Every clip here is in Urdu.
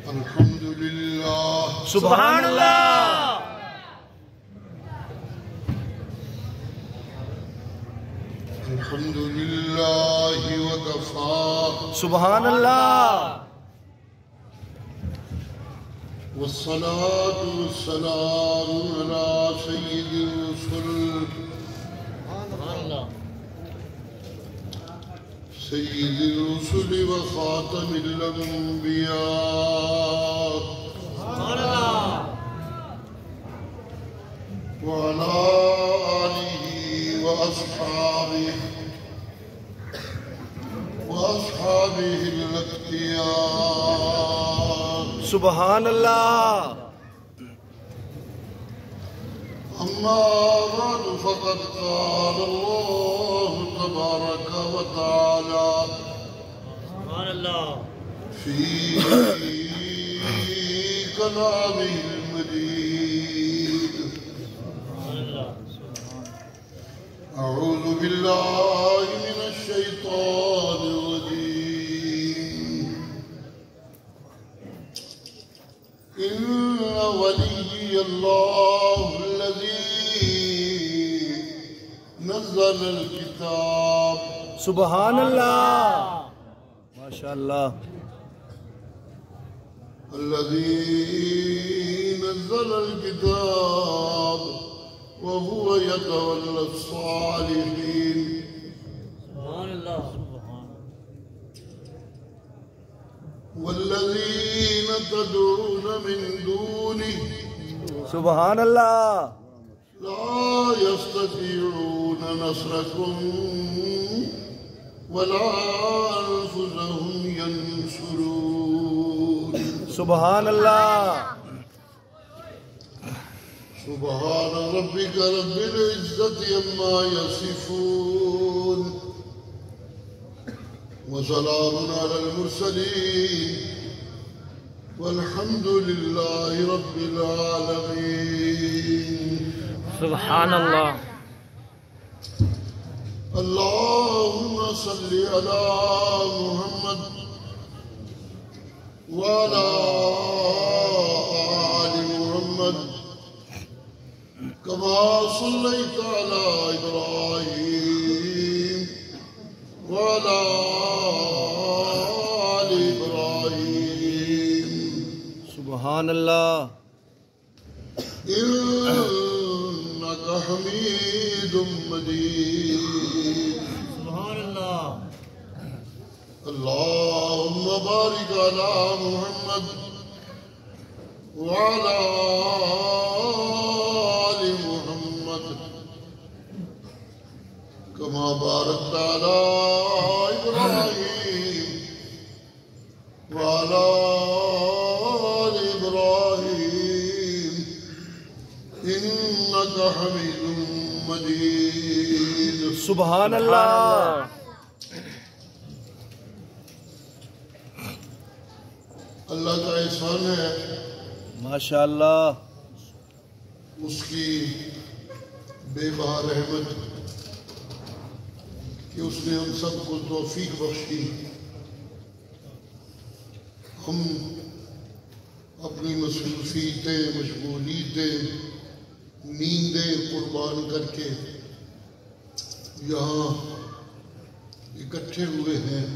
الحمد لله سبحان اللہ الحمد لله وكفى سبحان اللہ والصلاة والسلام على سيد الرسل سيد الرسل وخاتم الأنبياء وعلى آله وأصحابه الأتقياء سبحان اللہ أما بعد فقد قال الله تبارك وتعالى سبحان اللہ في كلامه المجيد أعوذ بالله من الشيطان الرجيم إن ولي الله الذي نزل الكتاب سبحان اللہ ماشاء اللہ الذي نزل الكتاب وهو يتولى الصالحين سبحان اللہ والذين تدعون من دونه سبحان اللہ لا يستطيعون نصركم ولا أنفسهم ينصرون سبحان اللہ سبحان ربك رب العزة عما يصفون وسلام على المرسلين والحمد لله رب العالمين سبحان اللہ اللهم صل على محمد وعلى آل محمد كما صليت على إبراهيم وعلى آل إبراهيم سبحان اللہ إنك حميد مجيد سبحان اللہ اللهم بارك على محمد وعلى آل محمد كما باركت على إبراهيم وعلى آل إبراهيم إنك حميد مجيد سبحان اللہ اللہ کا احسان ہے ماشاء اللہ اس کی بے بہا رحمت کہ اس نے ہم سب کو توفیق بخشی ہم اپنی مصروفیتیں مشغولیتیں نیندیں قربان کر کے یہاں اکٹھے ہوئے ہیں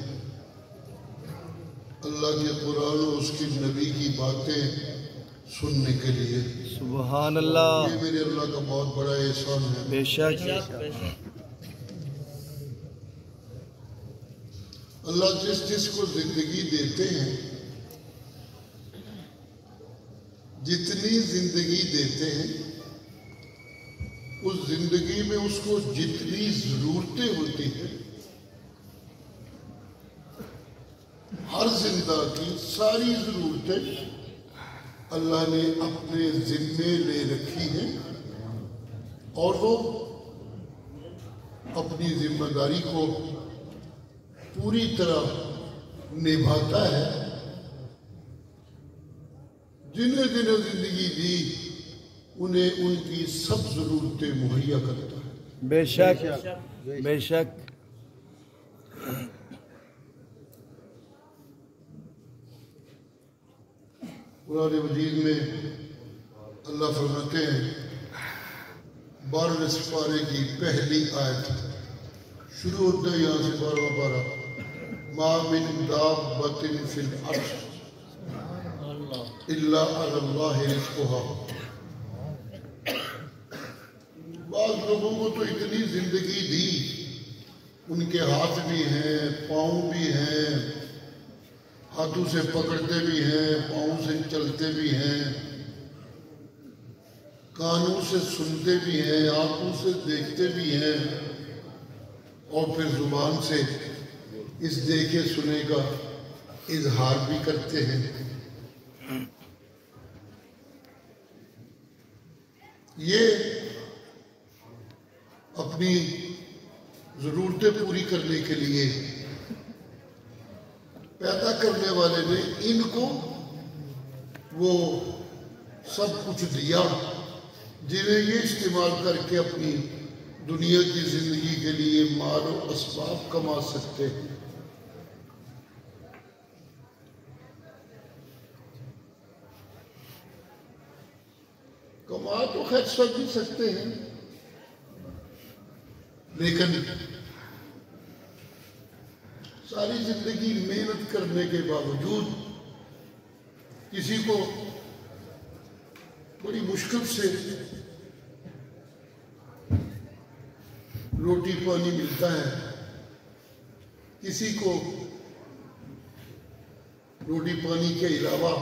اللہ کے قرآن و اس کی نبی کی باتیں سننے کے لیے سبحان اللہ یہ میرے اللہ کا بہت بڑا احسان ہے بے شک اللہ جس جس کو زندگی دیتے ہیں جتنی زندگی دیتے ہیں اس زندگی میں اس کو جتنی ضرورتیں ہوتی ہیں ہر زندہ کی ساری ضرورتیں اللہ نے اپنے ذمے لے رکھی ہیں اور وہ اپنی ذمہ داری کو پوری طرح نبھاتا ہے جنہیں جنہیں زندگی دی انہیں ان کی سب ضرورتیں مہیا کرتا ہے بے شک بے شک قرآن مجید میں اللہ فرماتے ہیں 12 پارے کی پہلی آیت شروع ہوتا ہے یہاں سے 12واں پارہ ما من دابۃ فی الارض الا علی اللہ رزقها. بعض لوگوں کو تو اتنی زندگی دی، ان کے ہاتھ بھی ہیں، پاؤں بھی ہیں، ہاتھوں سے پکڑتے بھی ہیں، پاؤں سے چلتے بھی ہیں، کانوں سے سنتے بھی ہیں، آنکھوں سے دیکھتے بھی ہیں، اور پھر زبان سے اس دیکھے سنے کا اظہار بھی کرتے ہیں. یہ اپنی ضرورتیں پوری کرنے کے لیے پیدا کرنے والے نے ان کو وہ سب کچھ دیا جنہیں یہ استعمال کر کے اپنی دنیا کی زندگی کے لیے مال و اسباب کما سکتے ہیں. کما تو خیر سب بھی سکتے ہیں، لیکن ساری زندگی محنت کرنے کے باوجود کسی کو بڑی مشکل سے روٹی پانی ملتا ہے، کسی کو روٹی پانی کے علاوہ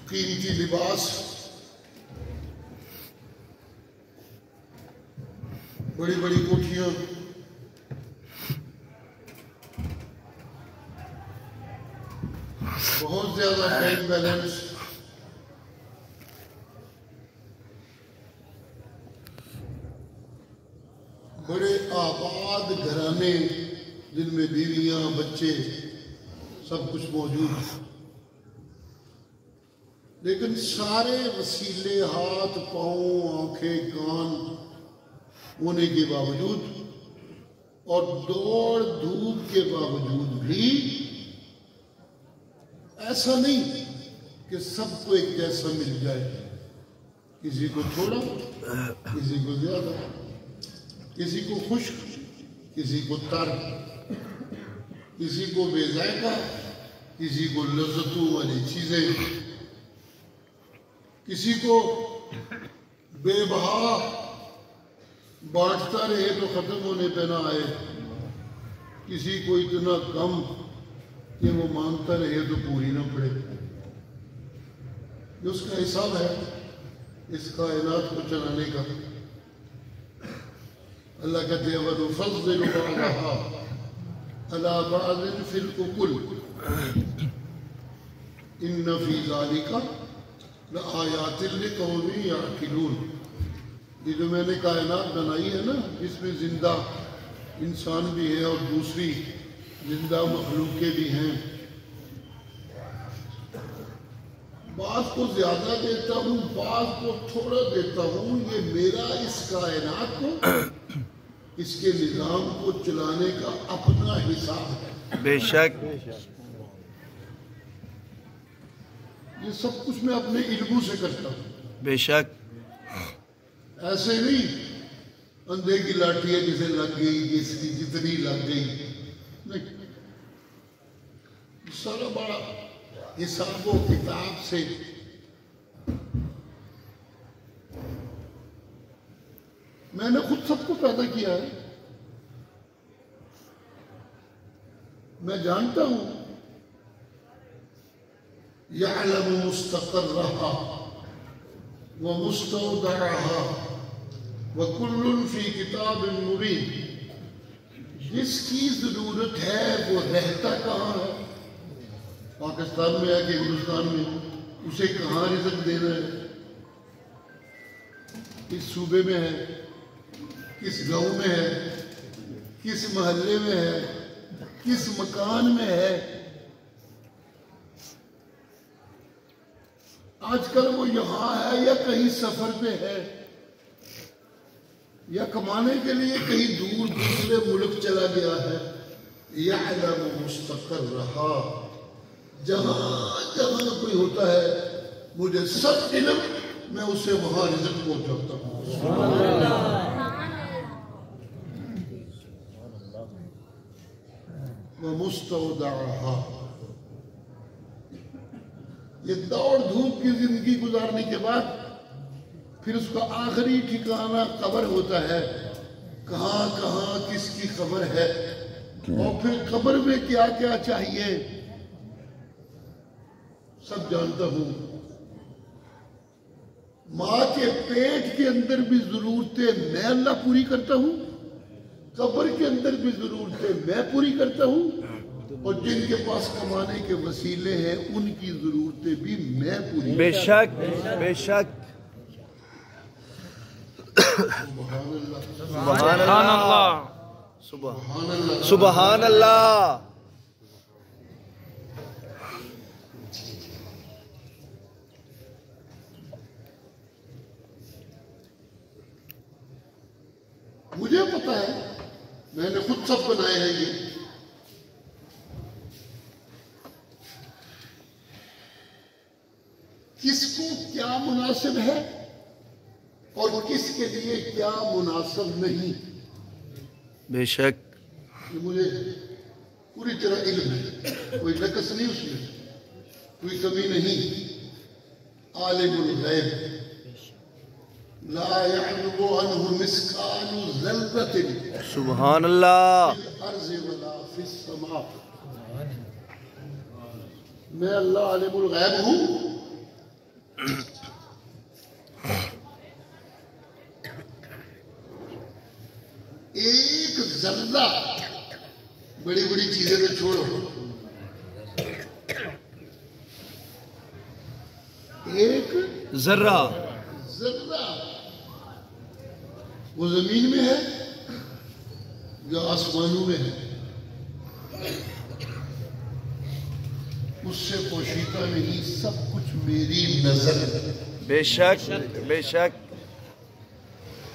قیمتی لباس، بڑی بڑی کوٹھیاں، بہت زیادہ بینک بیلنس، بڑے آباد گھرانے جن میں بیویاں بچے سب کچھ موجود ہیں، لیکن سارے وسیلے ہاتھ پاؤں آنکھیں کان ہونے کے باوجود اور دوڑ دھوپ کے باوجود بھی ایسا نہیں کہ سب کو ایک جیسا مل جائے. کسی کو تھوڑا، کسی کو زیادہ، کسی کو خشک، کسی کو تر، کسی کو بے ذائقہ، کسی کو لذتوں والی چیزیں، کسی کو بے بہا بانٹتا رہے تو ختم ہونے پہ نہ آئے، کسی کو اتنا کم کہ وہ مانگتا رہے تو پوری نہ پڑے. جو اس کا حساب ہے اس کائنات کو چلانے کا. اللہ کہتے ہیں وَنُفَضِّلُ بَعْضَهَا عَلَى بَعْضٍ فِي الْأُكُلِ إِنَّ فِي ذَلِكَ لَآيَاتٍ لِقَوْمٍ يَعْقِلُونَ. یہ جو میں نے کائنات بنائی ہے نا، جس میں زندہ انسان بھی ہے اور دوسری زندہ مخلوقیں بھی ہیں، بعض کو زیادہ دیتا ہوں، بعض کو تھوڑا دیتا ہوں. یہ میرا اس کائنات کو، اس کے نظام کو چلانے کا اپنا حساب ہے. بے شک یہ سب کچھ میں اپنے علموں سے کرتا ہوں. بے شک ایسے نہیں اندھے کی لاٹھی ہے جسے لگ گئی، جس کی جتنی لگ گئی، نہیں. سارا بڑا حساب و کتاب سے میں نے خود سب کو پیدا کیا ہے. میں جانتا ہوں یعلم مستقرها ومستودعها وکل فی کتاب مبین. جس کی ضرورت ہے وہ رہتا کہاں ہے، پاکستان میں ہے کہ ہندوستان میں، اسے کہاں رزق دینا ہے، کس صوبے میں ہے، کس گاؤں میں ہے، کس محلے میں ہے، کس مکان میں ہے. آج کل وہ یہاں ہے یا کہیں سفر پہ ہے یا کمانے کے لیے کہیں دور دوسرے ملک چلا گیا ہے. یعلم مستقرها جہاں جہاں کوئی ہوتا ہے مجھے سب علم، میں اسے وہاں رزق پہنچاتا ہوں. وَمُسْتَوْدَعَهَا، یہ دوڑ دھوپ کی زندگی گزارنے کے بعد پھر اس کا آخری ٹھکانہ قبر ہوتا ہے. کہاں کہاں کس کی قبر ہے، اور پھر قبر میں کیا کیا چاہیے سب جانتا ہوں. ماں کے پیٹ کے اندر بھی ضرورتیں میں اللہ پوری کرتا ہوں، قبر کے اندر بھی ضرورتیں میں پوری کرتا ہوں، اور جن کے پاس کمانے کے وسیلے ہیں ان کی ضرورتیں بھی میں پوری بے شک بے شک. سبحان اللہ، سبحان اللہ سبحان اللہ. سبحان اللہ. مجھے پتا ہے، میں نے خود سب بنائے ہیں یہ. کس کو کیا مناسب ہے اور کس کے لیے کیا مناسب نہیں، بے شک. یہ مجھے پوری طرح علم ہے، کوئی نقص نہیں اس میں، کوئی کمی نہیں. عالم الغیب لا يعلم عنه مثقال ذرة سبحان اللہ. في الارض ولا في السماء. میں اللہ عالم الغیب ہوں. ایک ذرہ، بڑی بڑی چیزیں تو چھوڑو، ایک ذرہ ذرہ وہ زمین میں ہے یا آسمانوں میں ہے، اس سے پوشیدہ نہیں، سب کچھ میری نظر ہے. بے شک بے شک.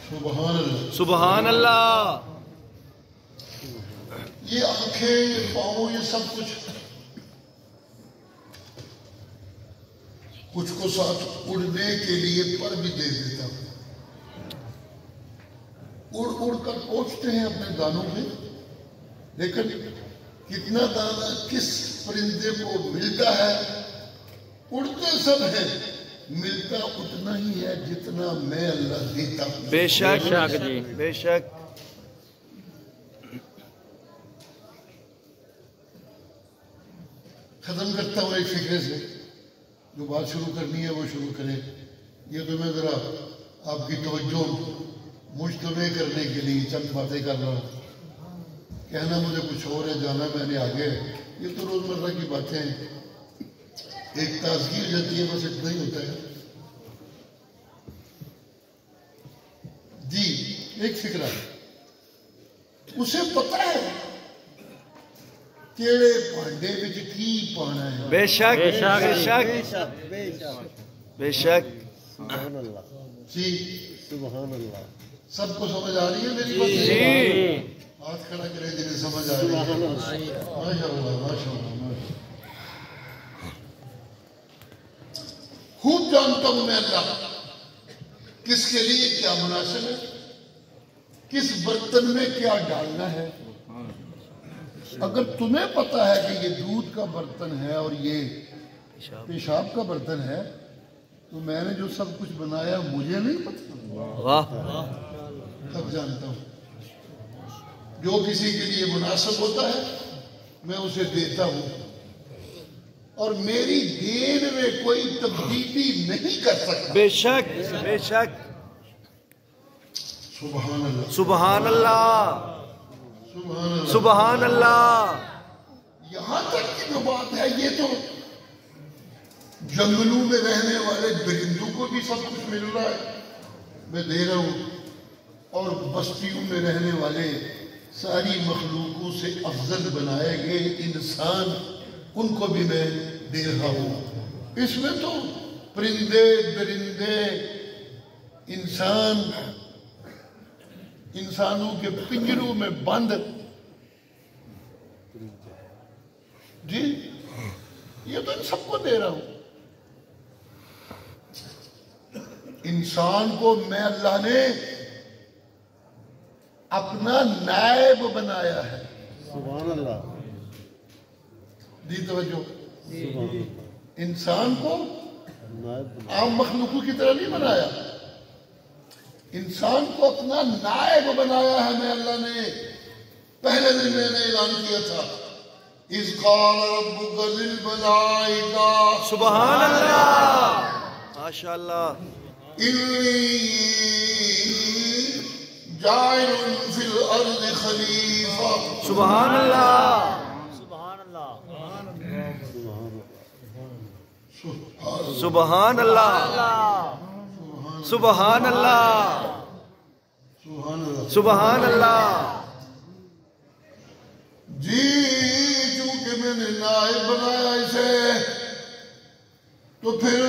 سبحان اللہ. سبحان اللہ. یہ آنکھیں، یہ پاؤں، یہ سب کچھ کچھ کو ساتھ اڑنے کے لیے پر بھی دے دیتا ہوں. اڑ اڑ کر پہنچتے ہیں اپنے دانوں میں، لیکن کتنا دانہ کس پرندے کو ملتا ہے، اڑتے سب ہیں، ملتا اتنا ہی ہے جتنا میں اللہ دیتا ہوں. بے شک بے شک. ختم کرتا ہوں ایک فکرے سے، جو بات شروع کرنی ہے وہ شروع کرے. یہ تو میں ذرا آپ کی توجہ مجتمع کرنے کے لیے چند باتیں کر رہا ہوں. کہنا مجھے کچھ اور ہے، جانا میں نے آگے. یہ تو روزمرہ کی باتیں ہیں، ایک تازگی ہو جاتی ہے، بس اتنا ہی ہوتا ہے. جی ایک فکرہ، اسے پتا ہے کیڑے پانڈے بچ کی پانا ہے. بے شک بے شک بے شک. سبحان اللہ. جی سبحان اللہ. سب کو سمجھ آ رہی ہے میری بات؟ جی. ہاتھ کھڑا کرے جنہیں سمجھ آ رہی ہے. ماشاء اللہ ماشاء اللہ. خوب جانتا ہوں میں اللہ کس کے لیے کیا مناسب ہے، کس برتن میں کیا ڈالنا ہے. اگر تمہیں پتا ہے کہ یہ دودھ کا برتن ہے اور یہ پیشاب کا برتن ہے، تو میں نے جو سب کچھ بنایا مجھے نہیں پتا. واہ. اب جانتا ہوں جو کسی کے لیے مناسب ہوتا ہے میں اسے دیتا ہوں، اور میری دین میں کوئی تبدیلی نہیں کر سکتا. بے شک بے شک. سبحان اللہ. سبحان اللہ. سبحان اللہ. سبحان اللہ. یہاں تک کی جو بات ہے، یہ تو جنگلوں میں رہنے والے درندوں کو بھی سب کچھ مل رہا ہے، میں دے رہا ہوں، اور بستیوں میں رہنے والے ساری مخلوقوں سے افضل بنائے گئے انسان، ان کو بھی میں دے رہا ہوں. اس میں تو پرندے درندے انسان، انسانوں کے پنجروں میں بند، جی یہ تو ان سب کو دے رہا ہوں. انسان کو میں اللہ نے اپنا نائب بنایا ہے. سبحان اللہ. دی توجہ. سبحان اللہ. انسان کو عام مخلوقوں کی طرح نہیں بنایا. انسان کو اپنا نائب بنایا ہے میں اللہ نے. پہلے دن میں نے اعلان کیا تھا اِذْ قَالَ رَبُّكَ لِلْمَلَائِكَةِ سبحان اللہ. ماشاء اللہ. إِنِّي جَاعِلٌ فِي الْأَرْضِ خَلِيفَةً. سبحان اللہ. سبحان اللہ. سبحان اللہ. سبحان اللہ. جی چونکہ میں نے نائب بنایا اسے تو پھر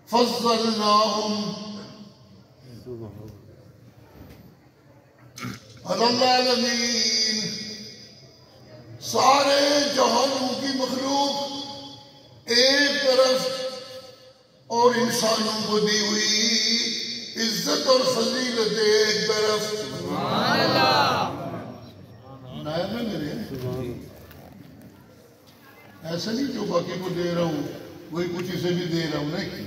فضلناہم علی العالمین. سارے جہانوں کی مخلوق ایک طرف اور انسانوں کو دی ہوئی عزت اور فضیلت ایک طرف. سبحان اللہ. نائب ہے میرے. ایسا نہیں جو باقی کو دے رہا ہوں وہی کچھ اسے بھی دے رہا ہوں. نہیں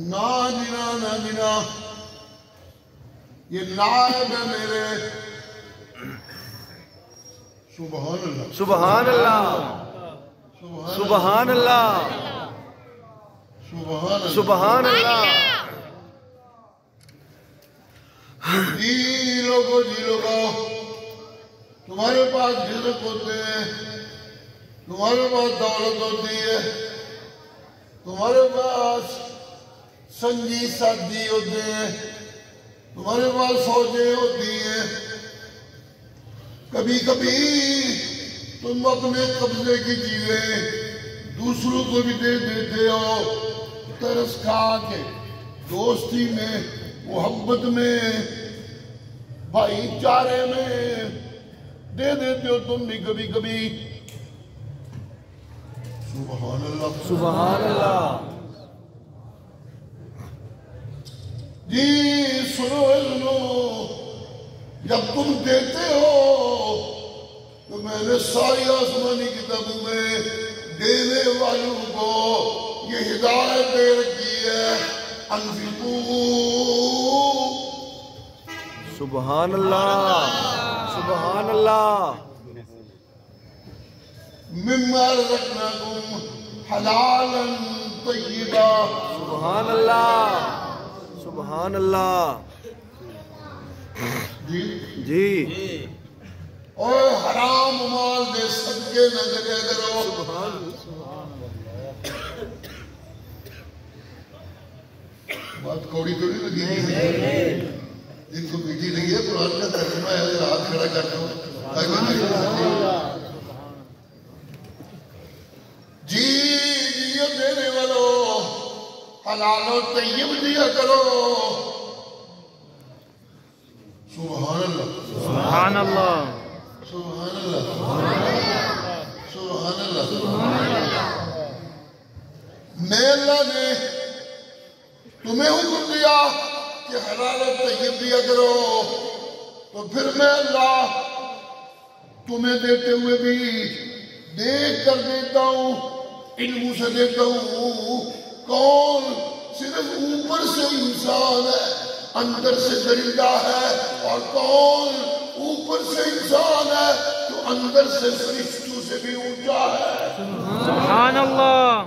نا یہ نائب ہے میرے. سبحان اللہ. سبحان اللہ. سبحان اللہ. سبحان اللہ. جی لوگو تمہارے پاس رزق ہوتے ہیں, تمہارے پاس دولت ہوتی ہے, تمہارے پاس سنگی ساتھی ہوتے ہیں, تمہارے پاس فوجیں ہوتی ہیں. کبھی کبھی تم اپنے قبضے کی چیزیں دوسروں کو بھی دے دیتے ہو. ترس کھا کے دوستی میں, محبت میں, بھائی چارے میں دے دیتے ہو تم بھی کبھی کبھی. سبحان اللہ. سبحان اللہ. جی سنو جب تم دیتے ہو تو میں نے ساری آسمانی کتابوں میں دینے والوں کو یہ ہدایت دے رکھی ہے انفقوا. سبحان اللہ. سبحان اللہ. مما رزقناکم حلالا طیبا. سبحان اللہ. سبحان اللہ. جی اور حرام مال دے صدقے نہ کرے کرو. بات کوڑی تو نہیں لگی, ان کو میٹھی لگی ہے. قرآن کا ترجمہ ہے, ہاتھ کھڑا کرتا ہوں. جی یہ دینے والو حلال و طیب دیا کرو. سبحان اللہ. سبحان اللہ. سبحان اللہ. سبحان اللہ. میں اللہ نے تمہیں حکم دیا کہ حلال و طیب دیا کرو, تو پھر میں اللہ تمہیں دیتے ہوئے بھی دیکھ کر دیتا ہوں, علم سے دیتا ہوں. کون صرف اوپر سے انسان ہے اندر سے درندہ ہے, اور کون اوپر سے انسان ہے تو اندر سے فرشتوں سے بھی اونچا ہے. سبحان اللہ.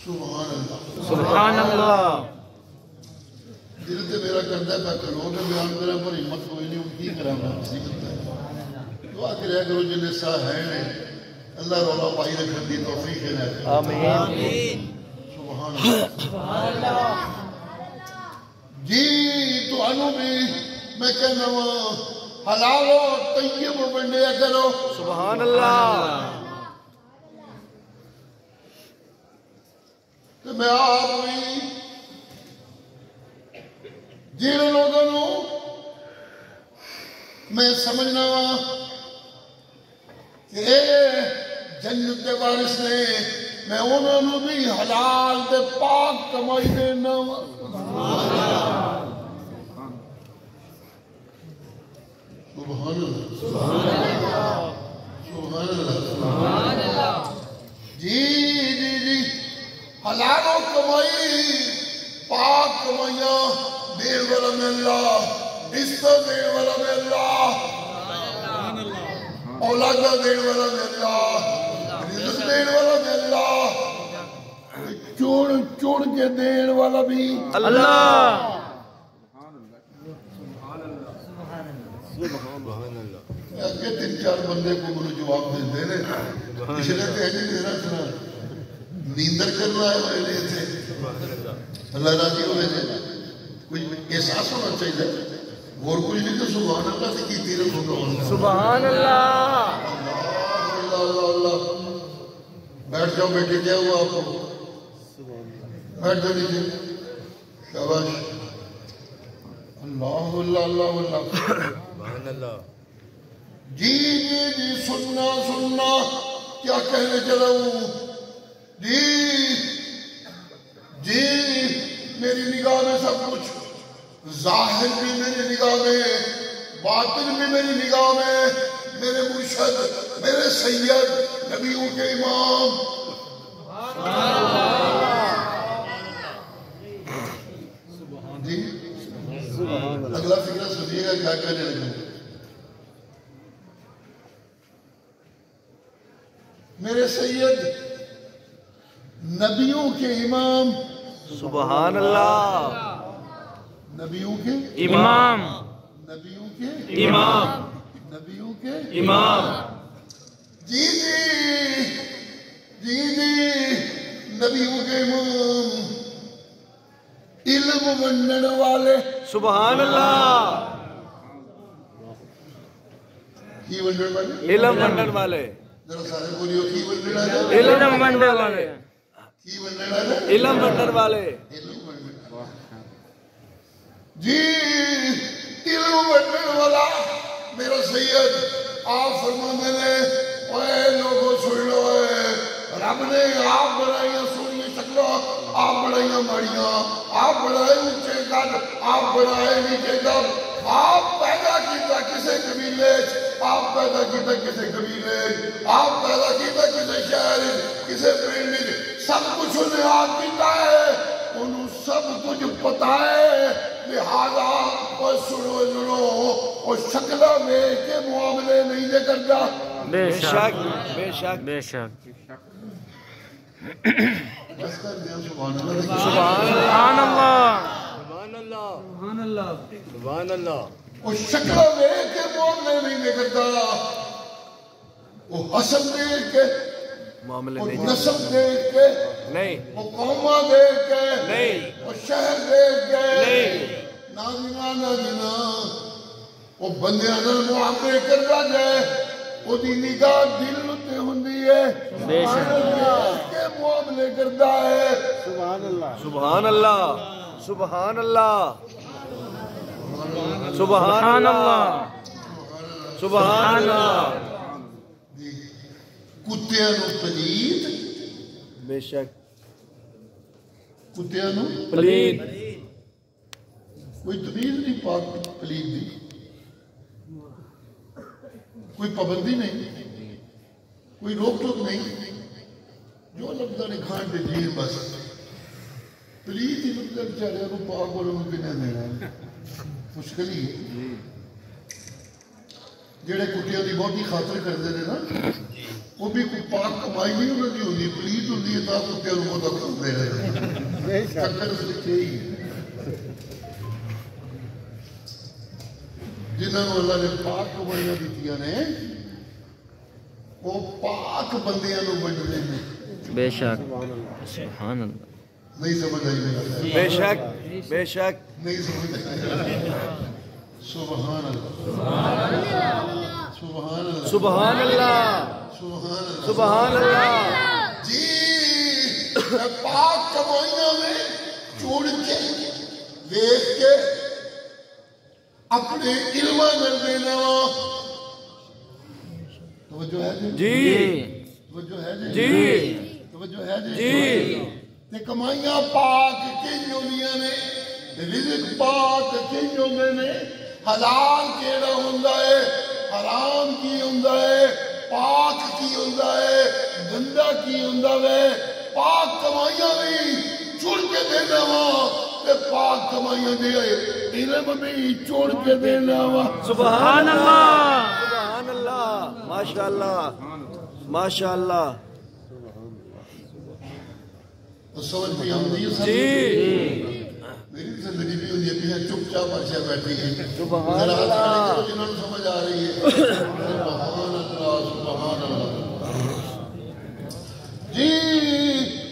سبحان اللہ. سبحان اللہ. دل تے میرا کردہ پہ کرو کہ بیان کریں پر ہمت کوئی نہیں, ان کی کرنا مصیبت ہے. دعا کریا کرو جن سا ہے اللہ رولا پائی رکھن دی توفیق ہے. آمین. سبحان اللہ. جی تو انو بھی میں کہنا ہوں حلال و طیب بننے کرو. سبحان اللہ. تو میں آپ بھی جن لوگوں میں سمجھنا وا کہ اے جنت دے وارث نے میں انہوں بھی حلال دے پاک کمائی دینا وا سبحان اللہ سبحان اللہ سبحان اللہ جی جی جی حلال و کمائی پاک کمائیاں دین والا میں اللہ عزت دین والا میں اللہ اولادہ دین والا میں اللہ رزق دین والا میں اللہ چوڑ کے دین والا بھی اللہ اگے 3-4 بندے کو مجھے جواب دیتے ہیں پچھلے تو ایجی دینا سنا نیندر کرنا ہے میں تھے اللہ راضی ہوئے تھے کچھ احساس ہونا چاہیے اور کچھ نہیں تو سبحان اللہ سے کی تیرے ہوگا سبحان اللہ اللہ اللہ اللہ بیٹھ جاؤ بیٹے کیا ہوا آپ کو بیٹھ جاؤ نیچے شاباش اللہ اللہ اللہ اللہ سبحان اللہ جی جی جی سننا سننا کیا کہنے چلا ہوں جی جی میری نگاہ میں سب کچھ ظاہر بھی میری نگاہ میں باطن بھی میری نگاہ میں میرے مرشد میرے سید نبیوں کے امام جی اگلا فکرہ سنیے گا کیا کہنے لگے میرے سید نبیوں کے امام سبحان اللہ نبیوں کے امام نبیوں کے امام نبیوں کے امام جی جی جی جی نبیوں کے امام علم ونڈن والے سبحان اللہ کی ونڈن والے علم ونڈن والے ذرا سارے بولیو کی ونڈن والے علم ونڈن والے کی ونڈن والے علم ونڈن والے جی علم ونڈن والا میرا سید آپ فرما میں نے اے لوگوں سن لو رب نے آپ بنائیاں سونی شکلوں آپ بنائیاں ماڑیاں آپ بنائے اونچے قد آپ بنائے نیچے قد آپ پیدا کیتا کسے قبیلے آپ پیدا کیتا کسے قبیلے آپ پیدا کیتا کسے شہر کسے پنڈ سب کچھ انہیں آپ کیتا ہے انہوں سب کچھ پتا ہے لہذا اور سنو اور شکلہ میں کے معاملے نہیں دے کرتا بے شک بے شک بے شک بس کر دیا سبحان اللہ سبحان اللہ سبحان اللہ سبحان اللہ سبحان اللہ وہ شکلہ میں کے معاملے نہیں دے کرتا وہ حسن دیکھ کے معاملے وہ نہیں نسب دیکھ کے نہیں وہ قومہ دیکھ کے نہیں وہ شہر دیکھ کے نہیں ناظرہ ناظرہ وہ بندے اندر معاملے کرتا جائے وہ دی نگاہ دل تے ہوندی ہے بے شک کے معاملے کرتا ہے سبحان اللہ سبحان اللہ سبحان اللہ سبحان اللہ سبحان اللہ کتیاں نو پلید بے شک کتیاں نو پلید کوئی تمیز نہیں پاک پلید دی کوئی پابندی نہیں کوئی روک ٹوک نہیں جو لگتا نے کھان دے جیل بس پلید ہی مطلب چاہے وہ پاک والوں میں کنے دینا ہے مشکل ہی ہے جڑے کٹیاں دی بہت ہی خاطر کر دے نا وہ بھی کوئی پاک کمائی نہیں انہوں نے ہوندی پلید ہوندی ہے تا کٹیاں نو بہت اکھل دے رہے چکر اس لکھے ہی ہے جنہوں نے اللہ نے پاک کمائیاں دیتیاں نے وہ پاک بندیاں نو بنڈ دے میں بے شک سبحان اللہ نہیں سمجھ آئی میرا بے شک بے شک نہیں سمجھ آئی سبحان اللہ سبحان اللہ سبحان اللہ سبحان اللہ سبحان اللہ جی پاک کمائیاں میں چوڑ کے دیکھ کے اپنے علم کر دینا وا توجہ ہے جی توجہ ہے جی توجہ ہے جی تے کمائیاں پاک کنج ہوندیاں نے رزق پاک کنج ہوندے نے حلال کیڑا ہوندا ہے حرام کی ہوندا ہے پاک کی ہوندا ہے گندا کی ہوندا ہے پاک کمائیاں بھی چڑ کے دینا وا تے پاک کمائیاں دے علم بھی چڑ کے دینا وا سبحان اللہ سبحان اللہ ماشاءاللہ ماشاءاللہ سمجھ بھی آمدی ہے جی میری زندگی بھی ہوئی ہے چپ چاپ پرچہ بیٹھی ہے سبحان ذرا ہاتھ اللہ کھڑے کرو جنہوں نے سمجھ آ رہی ہے سبحان اللہ سبحان اللہ جی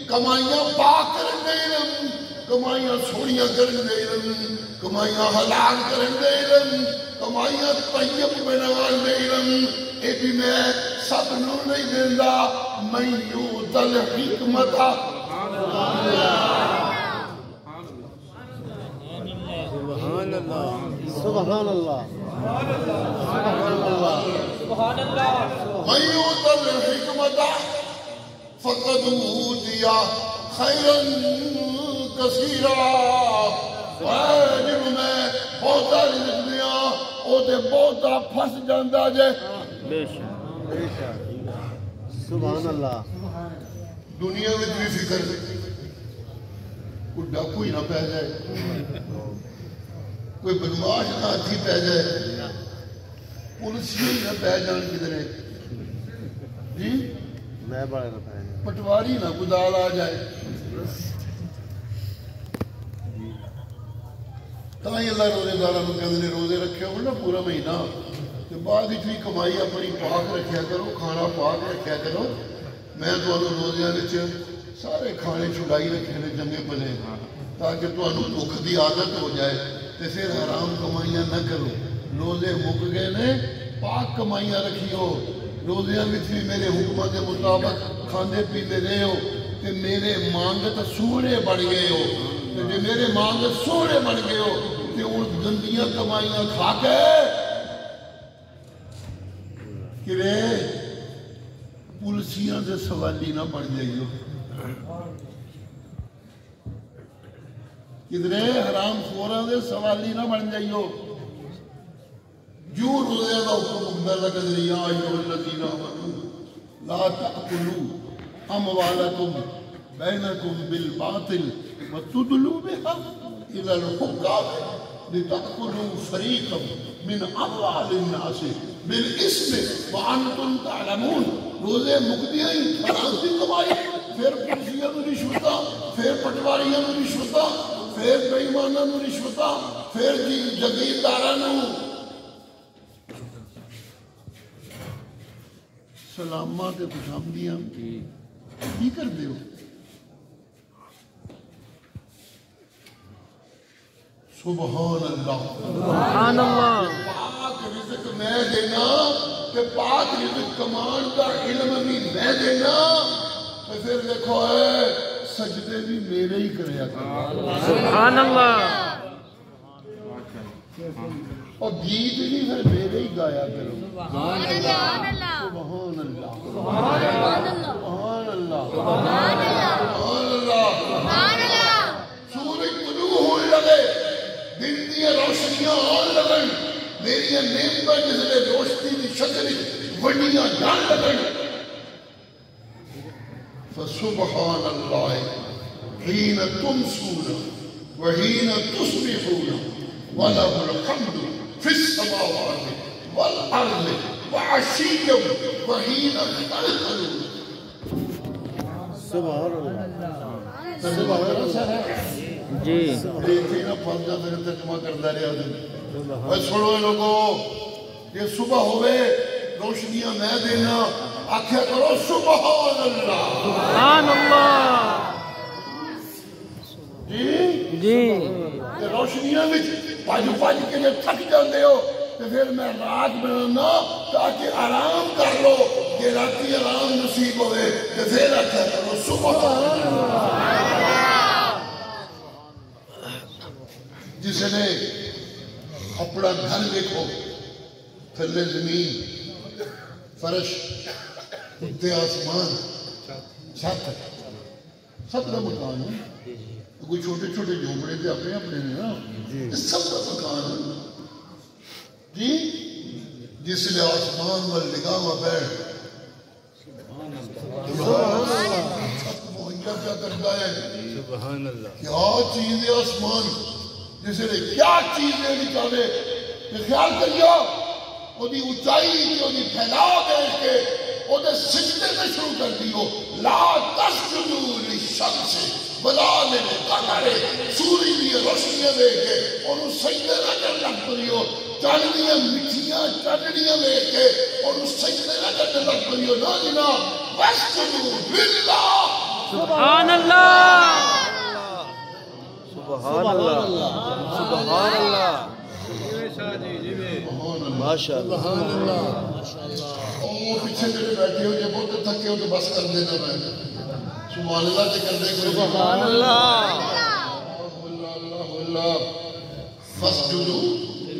کمائیاں پاک کرن دے علم کمائیاں سوڑیاں کرن دے علم کمائیاں حلال کرن دے علم کمائیاں طیب بنوان دے علم اے بھی میں سب نو نہیں دیندہ میں یوت الحکمت سبحان اللہ سبحان اللہ من یوت الحکمت فقد اوتیا خیرا کثیرا جب میں بہتا رزق دیا او تے بہتا پھس جاندا جے بے شک سبحان اللہ دنیا میں بھی فکر کوئی ڈاکو ہی نہ پہ جائے کوئی بدماش نہ ہاتھی پہ جائے پولیسی ہی نہ پہ جان کدھرے جی میں بڑے نہ پہنے پٹواری نہ گدال آ جائے تاہی اللہ روزے دارہ میں کہتے ہیں روزے رکھے ہو نا پورا مہینہ تو بعد بھی کمائی اپنی پاک رکھیا کرو کھانا پاک رکھیا کرو میں تو روزیاں وچ سارے کھانے چھڑائی رکھے نے جنگے بلے تاکہ تو بھوک دی عادت ہو جائے تے پھر حرام کمائیاں نہ کرو روزے مک گئے نے پاک کمائیاں رکھیو روزیاں وچ بھی میرے حکمت کے مطابق کھاندے پیندے رہے ہو تے میرے مانگت سونے بڑھ گئے ہو تے جے میرے مانگت سونے بڑھ گئے ہو تے ان گندیاں کمائیاں کھا کے کرے پولیسیاں سے سوالی نہ بڑھ جائیو کدھرے حرام خوراں دے سوالی نہ بن جائیو جو روزے دا حکم مقدر لگا یا ایھا الذین آمنوا لا تأکلوا اموالکم بینکم بالباطل وتدلوا بها الى الحکام لتأکلوا فریقا من اموال الناس بالاسم وانتم تعلمون روزے مقدیاں ہی حرام دی کمائی پھر پولیسیاں نو رشوتاں پھر پٹواریاں نو رشوتاں پھر بے ایماناں نو رشوتاں پھر جگیرداراں نو سلامات تے خوشامدیاں کی کر دیو سبحان اللہ سبحان اللہ پاک رزق میں دینا کہ پاک رزق کمان کا علم بھی میں دینا تو پھر دیکھو ہے سجدے بھی میرے ہی کریا کرنا سبحان اللہ اور گیت بھی پھر میرے ہی گایا کرو سبحان اللہ سبحان اللہ سبحان اللہ سبحان اللہ سبحان اللہ سبحان اللہ سبحان اللہ سورج طلوع ہونے لگے دن دی روشنیاں آن لگن میری نعمتاں جسے روشنی دی شکل وڈیاں جان لگن فسبحان اللہ حین تمسون وحین تصبحون وله الحمد في السماوات والارض وعشيا وحين تظهرون سبحان اللہ سبحان اللہ جی دیکھیں نا فرضہ میرے ترجمہ کردہ رہا دن اور سنو لوگو یہ صبح ہوئے روشنیاں میں دینا آنکھیں کرو سبحان اللہ سبحان اللہ جی جی یہ روشنیاں بھی پاج کے لئے تھک جاندے ہو تو پھر میں رات بنانا تاکہ آرام کر لو یہ راتی آرام نصیب ہوئے تو پھر آنکھیں کرو سبحان اللہ جس نے اپنا گھر دیکھو، تھلے زمین، فرش، اتنے آسمان، چھت، سب کا مکان ہے. کوئی چھوٹے چھوٹے جھوپڑے تھے اپنے اپنے نے نا، سب کا مکان ہے جی. جس نے آسمان وال نگاہ بیٹھ مہیا کیا کرتا ہے، سبحان اللہ. کیا چیز ہے آسمان، جس نے کیا چیز ہے نکالے. خیال کریو وہ دی اونچائی وہ دی پھیلاؤ دیکھ کے وہ دے سجدے سے شروع کر دیو. لا تسجدوا للشمس ولا للقمر، سورج کی روشنیاں دیکھ کے انہوں سجدے نہ کرنے لگ پڑیو. چاندیاں مٹھیاں چاندیاں دیکھ کے انہوں سجدے نہ کرنے لگ پڑیو. نا جناب، واسجدوا للہ. سبحان اللہ، سبحان اللہ. سبحان اللہ. ماشاء اللہ. اور پیچھے جڑے بیٹھے ہو جب بہت تھکے ہو تو بس کر دینا. میں سبحان اللہ سے کر دے کوئی. سبحان اللہ. اللہ اللہ. فاسجدوا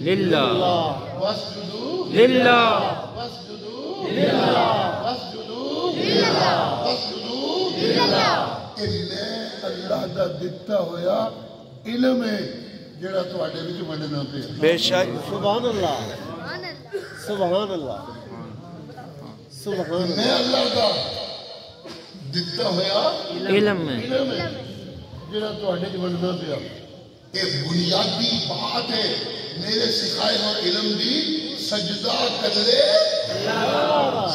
للہ واسجدوا للہ واسجدوا واسجدوا واسجدوا. اللہ دا دتا ہویا علم ہے جڑا تواڈے وچ ونڈنا پیا. بے شک. سبحان اللہ. سبحان اللہ. سبحان اللہ. سبحان میں اللہ. اللہ دا دتا ہویا علم میں علم ہے جڑا تواڈے وچ ونڈنا پیا. یہ بنیادی بات ہے میرے سکھائے اور علم دی. سجدہ کرے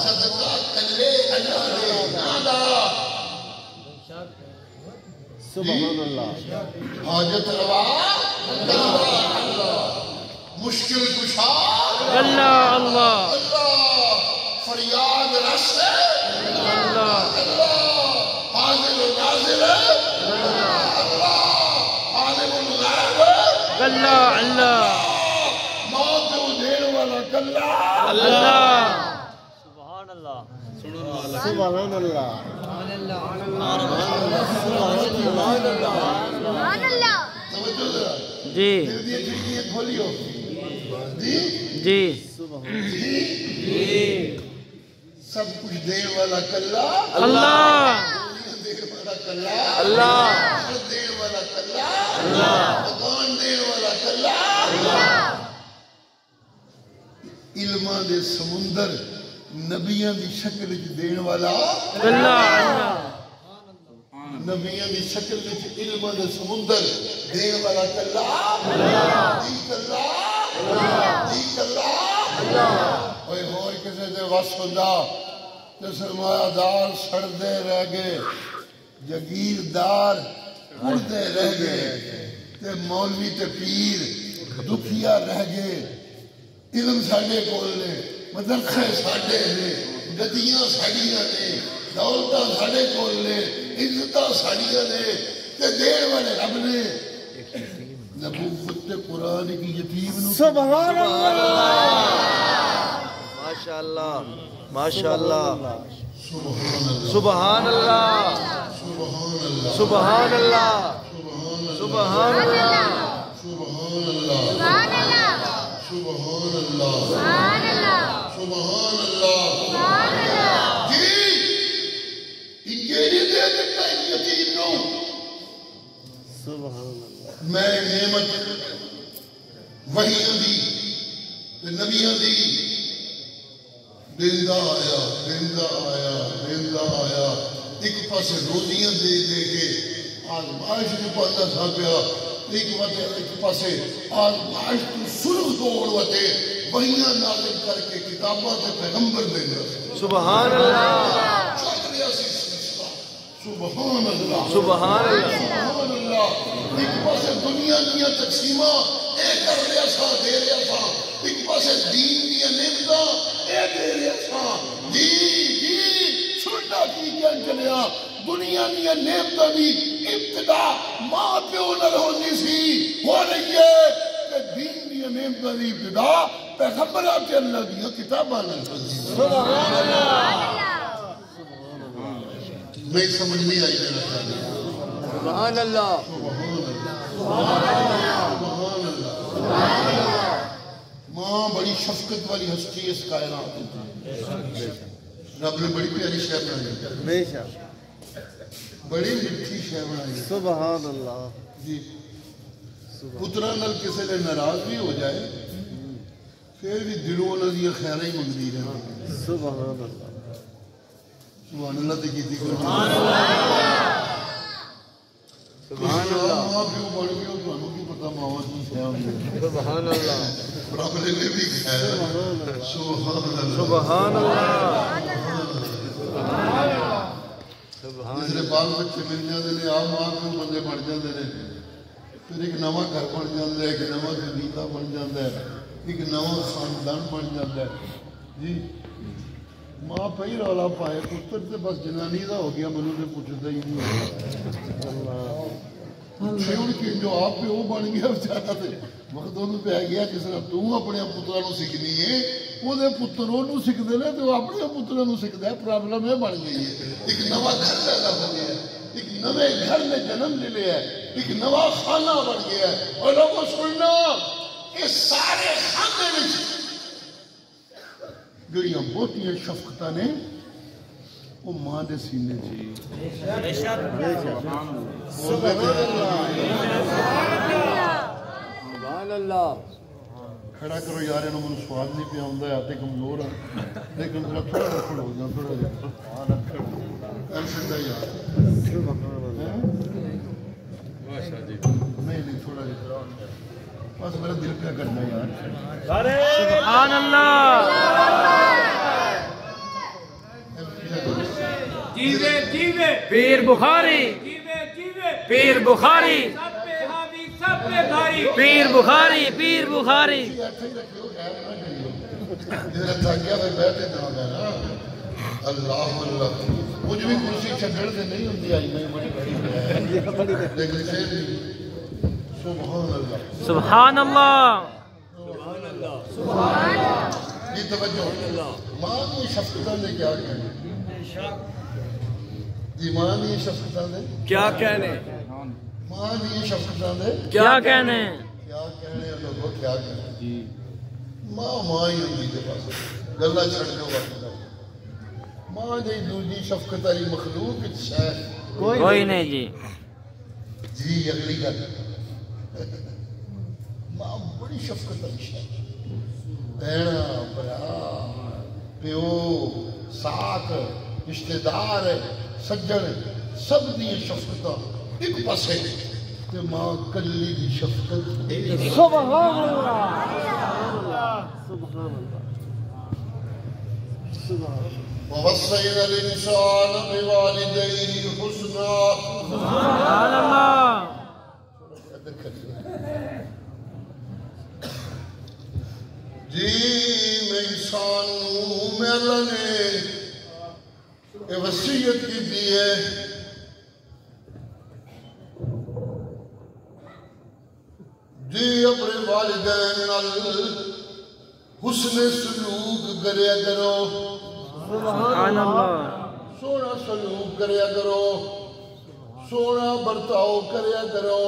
صدقہ کرے اللہ دے نادا. سبحان اللہ. حاجت روا اللہ، مشکل کشا اللہ اللہ اللہ، فریاد رس اللہ اللہ، حاضر و ناظر اللہ، عالم الغیب اللہ اللہ موت کو دین والا کلا اللہ. سبحان اللہ. سبحان اللہ. سبحان اللہ. توجہ ذرا. جی دل دی کھڑکیاں کھولیو جی. جی سب کچھ دین والا کلا اللہ دین والا کلا اللہ. دین والا کلا مکان دین والا کلا. علماء دے سمندر نبیاں دی شکل وچ دین والا اللہ نبیاں دی شکل وچ علماء دے سمندر دین والا کلا. دی کلا دی کلا. اوئے ہوئے کسے دے وس ہوندا تے سرمایہ دار سڑدے رہ گئے، جگیردار اڑدے رہ گئے، تے مولوی تے پیر دکھیا رہ گئے. علم ساڈے کول نے، مدرسے ساڈے نے، گدیاں ساڈیاں نے، دولتاں ساڈے کول نے، عزتاں ساڈیاں نے، تے دین والے رب نے. نبوت تے قرآن کی یتیم نو سبحان اللہ. ماشاء اللہ. ماشاء اللہ. سبحان اللہ سبحان اللہ. سبحان اللہ سبحان اللہ. سبحان اللہ سبحان اللہ. سبحان اللہ سبحان اللہ. سبحان اللہ سبحان اللہ. سبحان اللہ. سبحان اللہ. جی انگیری دے دیتا ہے یتیم نو. سبحان اللہ. میں نعمت وحیاں دی تے نبیاں دی دیندہ آیا دیندہ آیا دیندہ آیا. ایک پاس روزیاں دے دے کے آزمائش کو پاتا تھا پیا، ایک پاس آزمائش کو سرخ دوڑ وتے وحیاں نازل کر کے کتاباں تے پیغمبر دے گا. سبحان اللہ. چل رہا سی سلسلہ. سبحان اللہ سبحان اللہ. سبحان اللہ. ایک پاسے دنیا دیا تقسیمہ اے کر رہا سا دے رہا سا، ایک پاسے دین دیا نعمتاں اے دے رہا سا. جی جی سننا کی کہن چلیا دنیا دیا نعمتاں دی ابتدا ماں پیو نال ہوندی سی، ہو رہی ہے کہ دین دیا نعمتاں دی ابتدا پیغمبراں تے اللہ دیا کتاباں نال ہوندی. سبحان اللہ. میں سمجھ نہیں آئی میرا خیال ہے. سبحان اللہ. سبحان اللہ سبحان اللہ. شفقت والی ہستی اس کائنات میں رب نے بڑی پیاری شے بنائی بے شک بڑی میٹھی شے بنائی سبحان اللہ جی پترا نال کسی نے ناراض بھی ہو جائے پھر بھی دلوں انہوں نے خیرہ ہی منگنی رہے سبحان اللہ سبحان اللہ تے کیتی سبحان اللہ سبحان اللہ ماں پیو بڑھ گئے تو انہوں کی پتہ ماں کی شے سبحان اللہ رب نے بھی خیر سبحان اللہ سبحان اللہ جس نے بال بچے مل جاتے ہیں آ ماں پیو بندے بڑھ جاتے ہیں پھر ایک نواں گھر بن جاتا ہے ایک نواں خلیفہ بن جاتا ہے ایک نواں خاندان بن جاتا ہے جی ماں پہی رولا پائے پتر سے بس جنانی دا ہو گیا منو نے پوچھتا ہی نہیں پھر کی جو آپ پہ وہ بن گیا بچارا تے وقت انہوں پہ آ گیا جس طرح تو اپنے پتروں کو سیکھنی ہے وہ دے پتروں کو سیکھتے ہیں تو اپنے پتروں کو سیکھتا ہے پرابلم یہ بن گئی ہے ایک نواں گھر پیدا ہو گیا ہے ایک نوے گھر میں جنم لے لیا ہے ایک نواں خانہ بن گیا ہے اور لوگوں سننا یہ سارے خانے میں جڑیاں بہتیاں شفقتاں نے وہ ماں دے سینے چاہیے سبحان اللہ کھڑا کرو یار انہوں نے سواد نہیں پہ آؤں ہے آتے کمزور ہیں لیکن ذرا تھوڑا رکھڑ ہو جاؤں تھوڑا رکھڑ ایسے دا یار نہیں تھوڑا رکھڑ بس میرا دل پہ کرنا یار سبحان اللہ جیوے جیوے پیر بخاری جیوے جیوے پیر بخاری سب پہ حاوی سب پہ بھاری پیر بخاری پیر بخاری ایسے ہی رکھو خیر نہ کریو جس نے تھاکیا پھر بیٹھے جاؤں گا نا اللہ اللہ مجھ بھی کرسی چھڑ سے نہیں ہوتی آئی میں بڑی بڑی لیکن پھر بھی سبحان اللہ سبحان اللہ یہ توجہ ماں کی شفقتاں نے کیا کہنے جی ماں کی شفقتاں نے کیا کہنے ماں کی شفقتاں نے کیا کہنے کیا کہنے لوگوں کیا کہنے ماں ہی ہوئی دے پاس گلہ چھڑ جو وقت ہے ماں جی دوجی شفقت والی مخلوق ہے کوئی نہیں جی جی اگلی گل ماں بڑی شفقت والی ہے بہنا برا پیو ساتھ رشتہ دار سجن سب دی شفقت ایک پاسے تے ماں کلی دی شفقت سبحان اللہ سبحان اللہ سبحان ووصينا الإنسان بوالديه حسنا سبحان اللہ جی میں انسان ہوں میں اللہ نے یہ وصیت کی دی ہے جی اپنے والدین نال حسن سلوک کریا کرو سبحان اللہ سونا سلوک کریا کرو سونا برتاؤ کریا کرو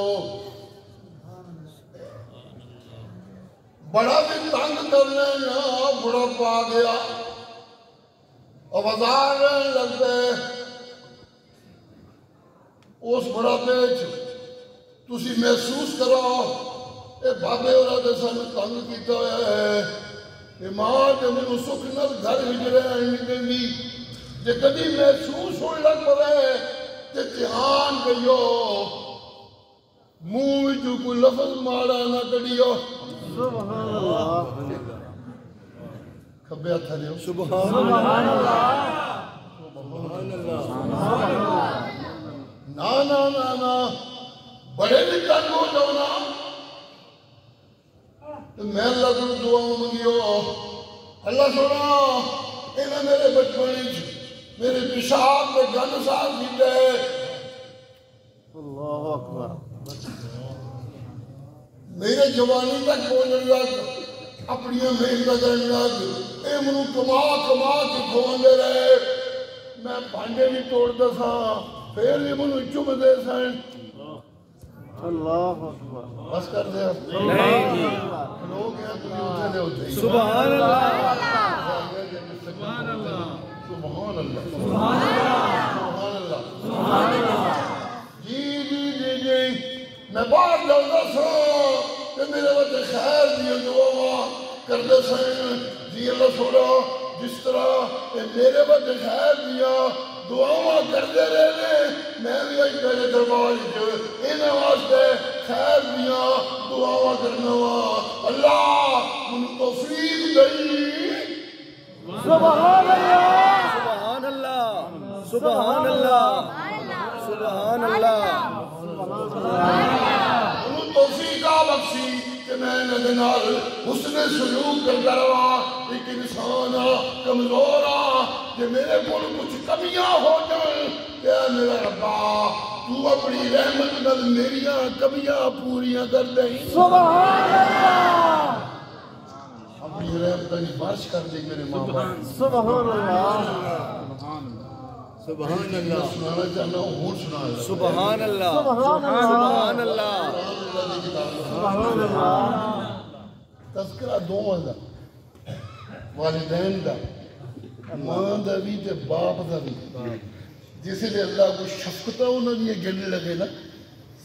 بڑا بھی تنگ کر لینا بڑا پا گیا آوازار رہنے لگتے اس بڑا پیچ تسی محسوس کرو اے بابے اور آدھے سن تنگ کیتا ہویا ہے اے ماں کے منو سکھ نل گھر ہجرے آئیں گی جے کدی محسوس ہونے لگ پڑے تے دھیان کریو منہ وچوں کوئی لفظ ماڑا نہ کڈیو سبحان اللہ کھبے ہتھ لیو سبحان اللہ نا بڑے بھی تنگ ہو جاؤ نا میں اللہ کو دعا منگیو اللہ سونا انہیں میرے بچپن میرے پیشاب میں گن صاف کیتے اللہ اکبر میرے جوانی تک پہنچنے لگ اپنی محنت کرنے لگ اے منو کما کما کے کھون دے رہے میں بھانڈے بھی توڑ دے سا پھر بھی منو چم دے سن اللہ اکبر بس کر دیا نہیں جی لوگ ہیں تو یہ اٹھے دے ہوتے ہیں سبحان اللہ سبحان اللہ سبحان اللہ سبحان اللہ جی میں بات لگتا سو کہ میرے وقت خیر دیئے دعا کردے سائیں جی اللہ سوڑا جس طرح میرے وقت خیر دیا دعاواں کردے رہنے میں بھی آج پہلے دربار جو انہیں واسطے خیر دیا دعاواں کرنا وا اللہ من توفیق دئی سبحان اللہ سبحان اللہ سبحان اللہ سبحان اللہ انہوں توفیقہ بخشی کہ میں ندنال حسن سلوک کرتا رہا ایک انسان کمزور کہ میرے کو کچھ کمیاں ہو جائیں کہ میرا ربا تو اپنی رحمت نل میریاں کمیاں پوریاں کر دیں سبحان اللہ اپنی رحمت نل بارش کر دیں میرے ماں باپ سبحان اللہ سبحان اللہ سنانا چاہنا ہوں اور سنا ہے سبحان اللہ سبحان سبحان اللہ سبحان اللہ تذکرہ دو دا والدین دا ماں دا بھی تے باپ دا بھی جسے لئے اللہ کو شفقتہ انہوں نے یہ گلنے لگے نا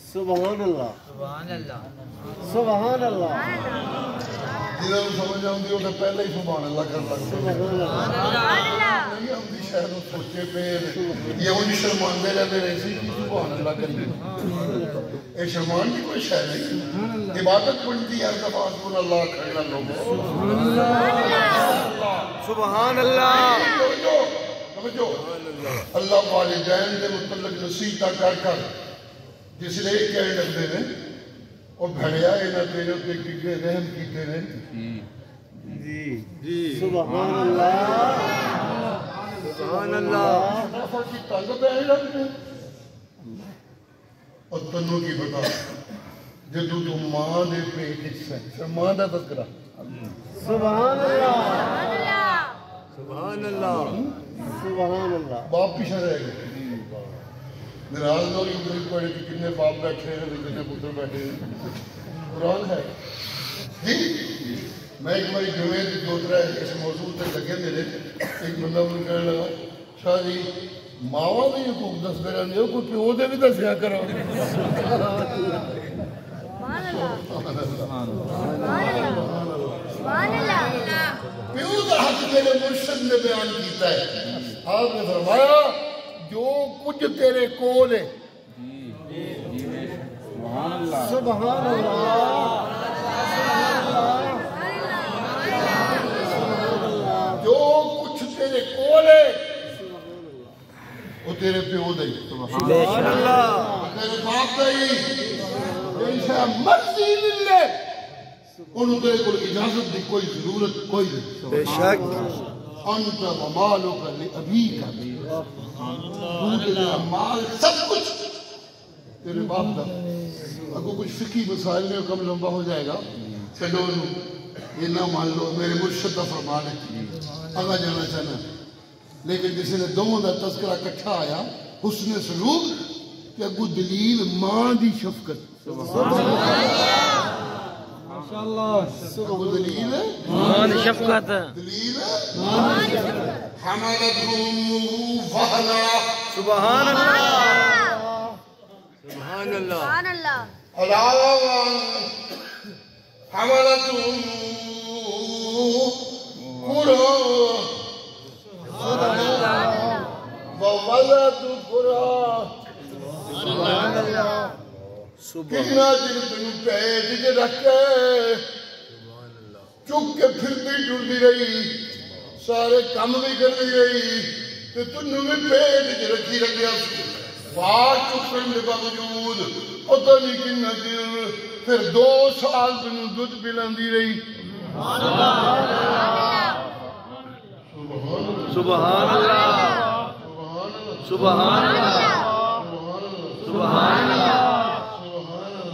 سبحان اللہ سبحان اللہ جنہوں نے سمجھ آؤں گی انہیں پہلے ہی سبحان اللہ کر لگتا سبحان اللہ نہیں ہم بھی شاید وہ سوچے پہ یہ انہیں شرمان دے رہے رہے سے کی سبحان اللہ کریے اے شرمان کی کوئی شاید نہیں عبادت پڑھتی ہر دفعہ سبحان اللہ کھڑنا لوگوں سبحان اللہ سمجھو اللہ والدین دے متعلق نصیحتہ کر کر جس لئے کہنے لگتے ہیں اور بھڑیا اینا تیرے ہوتے کیونکہ رحم کیتے ہیں سبحان اللہ سبحان اللہ نفر کی طاقت ہے لگتے ہیں اور تنوں کی بتا جدو تو ماں دے پیٹ حصہ ہے ماں دا تذکرہ سبحان اللہ سبحان اللہ سبحان اللہ باپ پیچھے رہ گئے نراز لوگ ادھر پڑھے کہ کتنے باپ بیٹھے ہیں کتنے پتر بیٹھے ہیں قرآن ہے جی میں ایک باری جمعے کی دوترہ اس موضوع تک لگے میرے ایک بندہ مجھے کہنے لگا شاہ جی ماوا نے یہ کوئی دس میرا نہیں ہو کوئی پیو دے بھی دسیا کرو پیو دا حق میرے مرشد نے بیان کیتا ہے آپ نے فرمایا جو کچھ تیرے کول ہے سبحان اللہ جو کچھ تیرے کول ہے وہ تیرے پیو دے سبحان اللہ تیرے باپ دے جیسا مرضی ملے انہوں تیرے کو اجازت دی کوئی ضرورت کوئی نہیں بے شک انت و مالک لابیک تو تیرے مال سب کچھ تیرے باپ دا اگر کچھ فقہی مسائل میں کم لمبا ہو جائے گا چلو یہ نہ مان لو میرے مرشد دا فرمان ہے آگا جانا چاہنا لیکن جسے نے دونوں دا تذکرہ کٹھا آیا حسن سلوک کہ اگو دلیل ماں دی شفقت اگو دلیل ہے مان شفقت دلیل ہے حملت فہلا سبحان اللہ سبحان اللہ سبحان اللہ علاوہ حملت وولد قرآن کتنا دن تنو پیج کے رکھے چک کے پھرتی ٹوٹی رہی سارے کم بھی کرتی رہی تو تنو بھی پیج کے رکھی رکھیا بات چکن کے باوجود پتہ نہیں کتنا دن پھر 2 سال تنو دودھ پلاندی رہی سبحان اللہ سبحان اللہ سبحان اللہ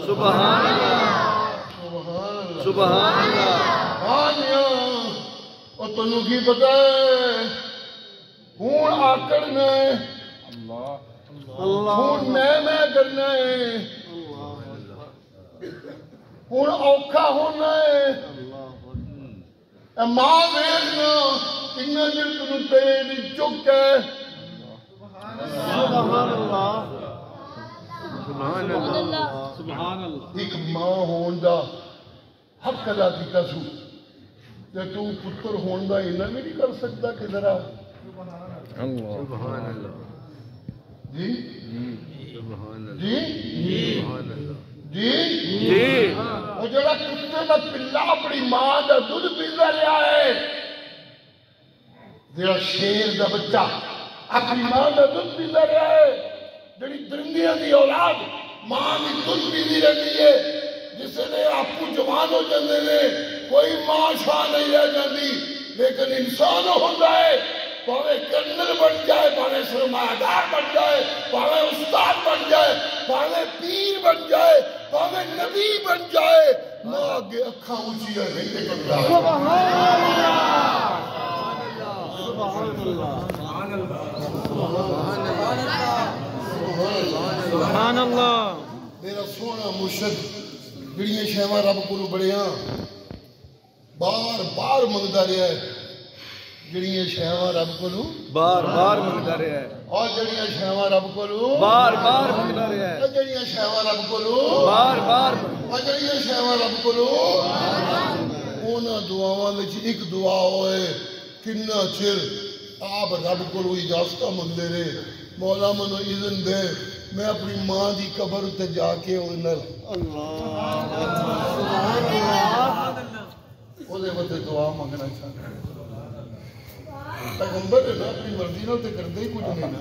سبحان اللہ سبحان اللہ اور تنو کی پتہ ہے ہون آکڑنا ہے ہون میں کرنا ہے ہوں اوکھا ہونا ہے ماں ویخنا کنا چر تین پیٹ چک ہے سبحان اللہ سبحان اللہ ایک ماں ہون دا حق ادا کیتا سو تے تو پتر ہون دا اینا بھی نہیں کر سکتا کہ ذرا سبحان اللہ جی سبحان اللہ جی سبحان اللہ جی جی وہ جڑا کتے دا پلا اپنی ماں دا دودھ پیندا رہا ہے جڑا شیر دا بچہ اپنی ماں دا دودھ پیندا رہا ہے جڑی درندیاں دی اولاد ماں دی دودھ پیندی رہتی ہے جس نے آپو جوان ہو جاندے نے کوئی ماں شاہ نہیں رہ جاندی لیکن انسان ہوتا ہے پاوے کرنل بن جائے پاوے سرمایہ بن جائے پاوے استاد بن جائے پاوے پیر بن جائے پاوے نبی بن جائے ماں آگے اکھاں اونچیاں نہیں کرتا سبحان اللہ سبحان اللہ میرا سونا مرشد جڑیاں شیواں رب کو بڑیاں بار بار منگتا رہا ہے جڑیاں شیواں رب کو بار بار منگتا رہا ہے اور جڑیاں شیواں رب کو بار بار منگتا رہا ہے جڑیاں شیواں رب کو بار بار اور جڑیاں شیواں رب کو انہاں دعاواں وچ ایک دعا ہوئے کنا چر آپ رب کو اجازت منگتے رہے مولا منو اذن دے میں اپنی ماں دی قبر تے جا کے سبحان اللہ وہ دعا منگنا چاہتا پیغمبر ہے نا اپنی مرضی نال تے کرتے ہی کچھ نہیں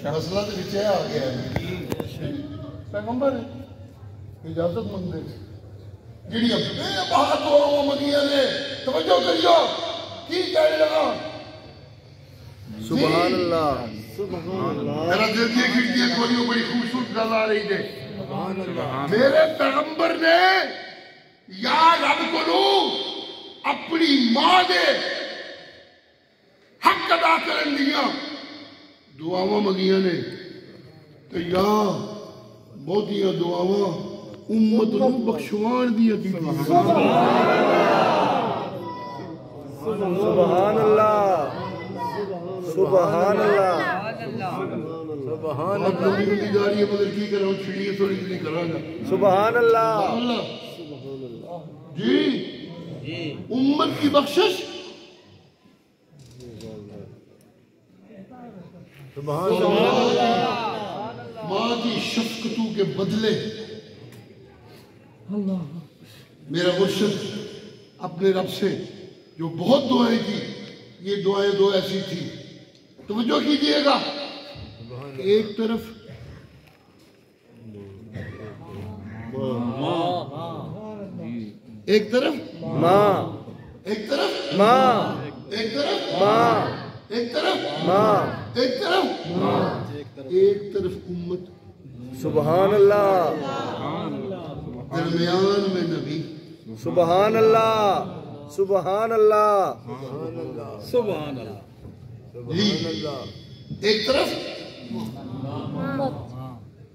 نا مسئلہ تے وچ آ گیا ہے پیغمبر ہے اجازت منگتے جڑیاں بے بہا دعاواں منگیاں نے توجہ کریو کی کہنے لگا سبحان اللہ سبحان اللہ میرا دل کی کھڑکیاں کھولیوں بڑی خوبصورت گل آ رہی ہے میرے پیغمبر نے یا رب کو اپنی ماں دے حق ادا کرن دیا دعاواں منگیاں نے تے یا بہتیاں دعاواں امت نو بخشوان دیا کیتیاں سبحان اللہ سبحان اللہ سبحان آپ لوگی ہوتی جا رہی ہے مگر کی کروں چھڑی ہے تھوڑی نہیں کروں گا سبحان اللہ اللہ جی امت کی بخشش سبحان اللہ ماں کی شفقتوں کے بدلے میرا مرشد اپنے رب سے جو بہت دعائیں کی یہ دعائیں دو ایسی تھی توجہ کیجئے گا ایک طرف ایک طرف ماں ایک طرف ماں ایک طرف ماں ایک طرف ماں ایک طرف ایک طرف امت سبحان اللہ درمیان میں نبی سبحان اللہ سبحان اللہ سبحان اللہ جی ایک طرف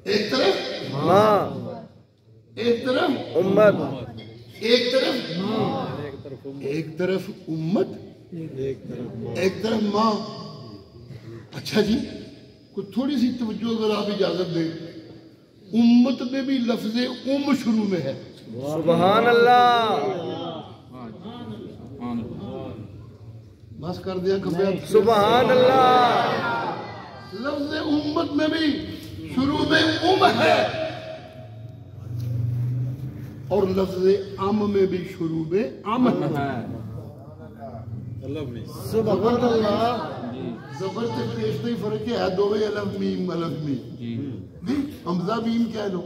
ایک طرف ماں ایک طرف امت ایک طرف ایک طرف امت ایک طرف ماں اچھا جی کوئی تھوڑی سی توجہ اگر آپ اجازت دیں امت میں بھی لفظ شروع میں ہے سبحان اللہ بس کر دیا کبھی سبحان اللہ لفظ امت میں بھی شروع میں ہے اور لفظ میں بھی شروع میں ہے سبحان اللہ زبر سے پیشتے ہی فرق ہے دوویں الف میم جی حمزہ میم کہہ لو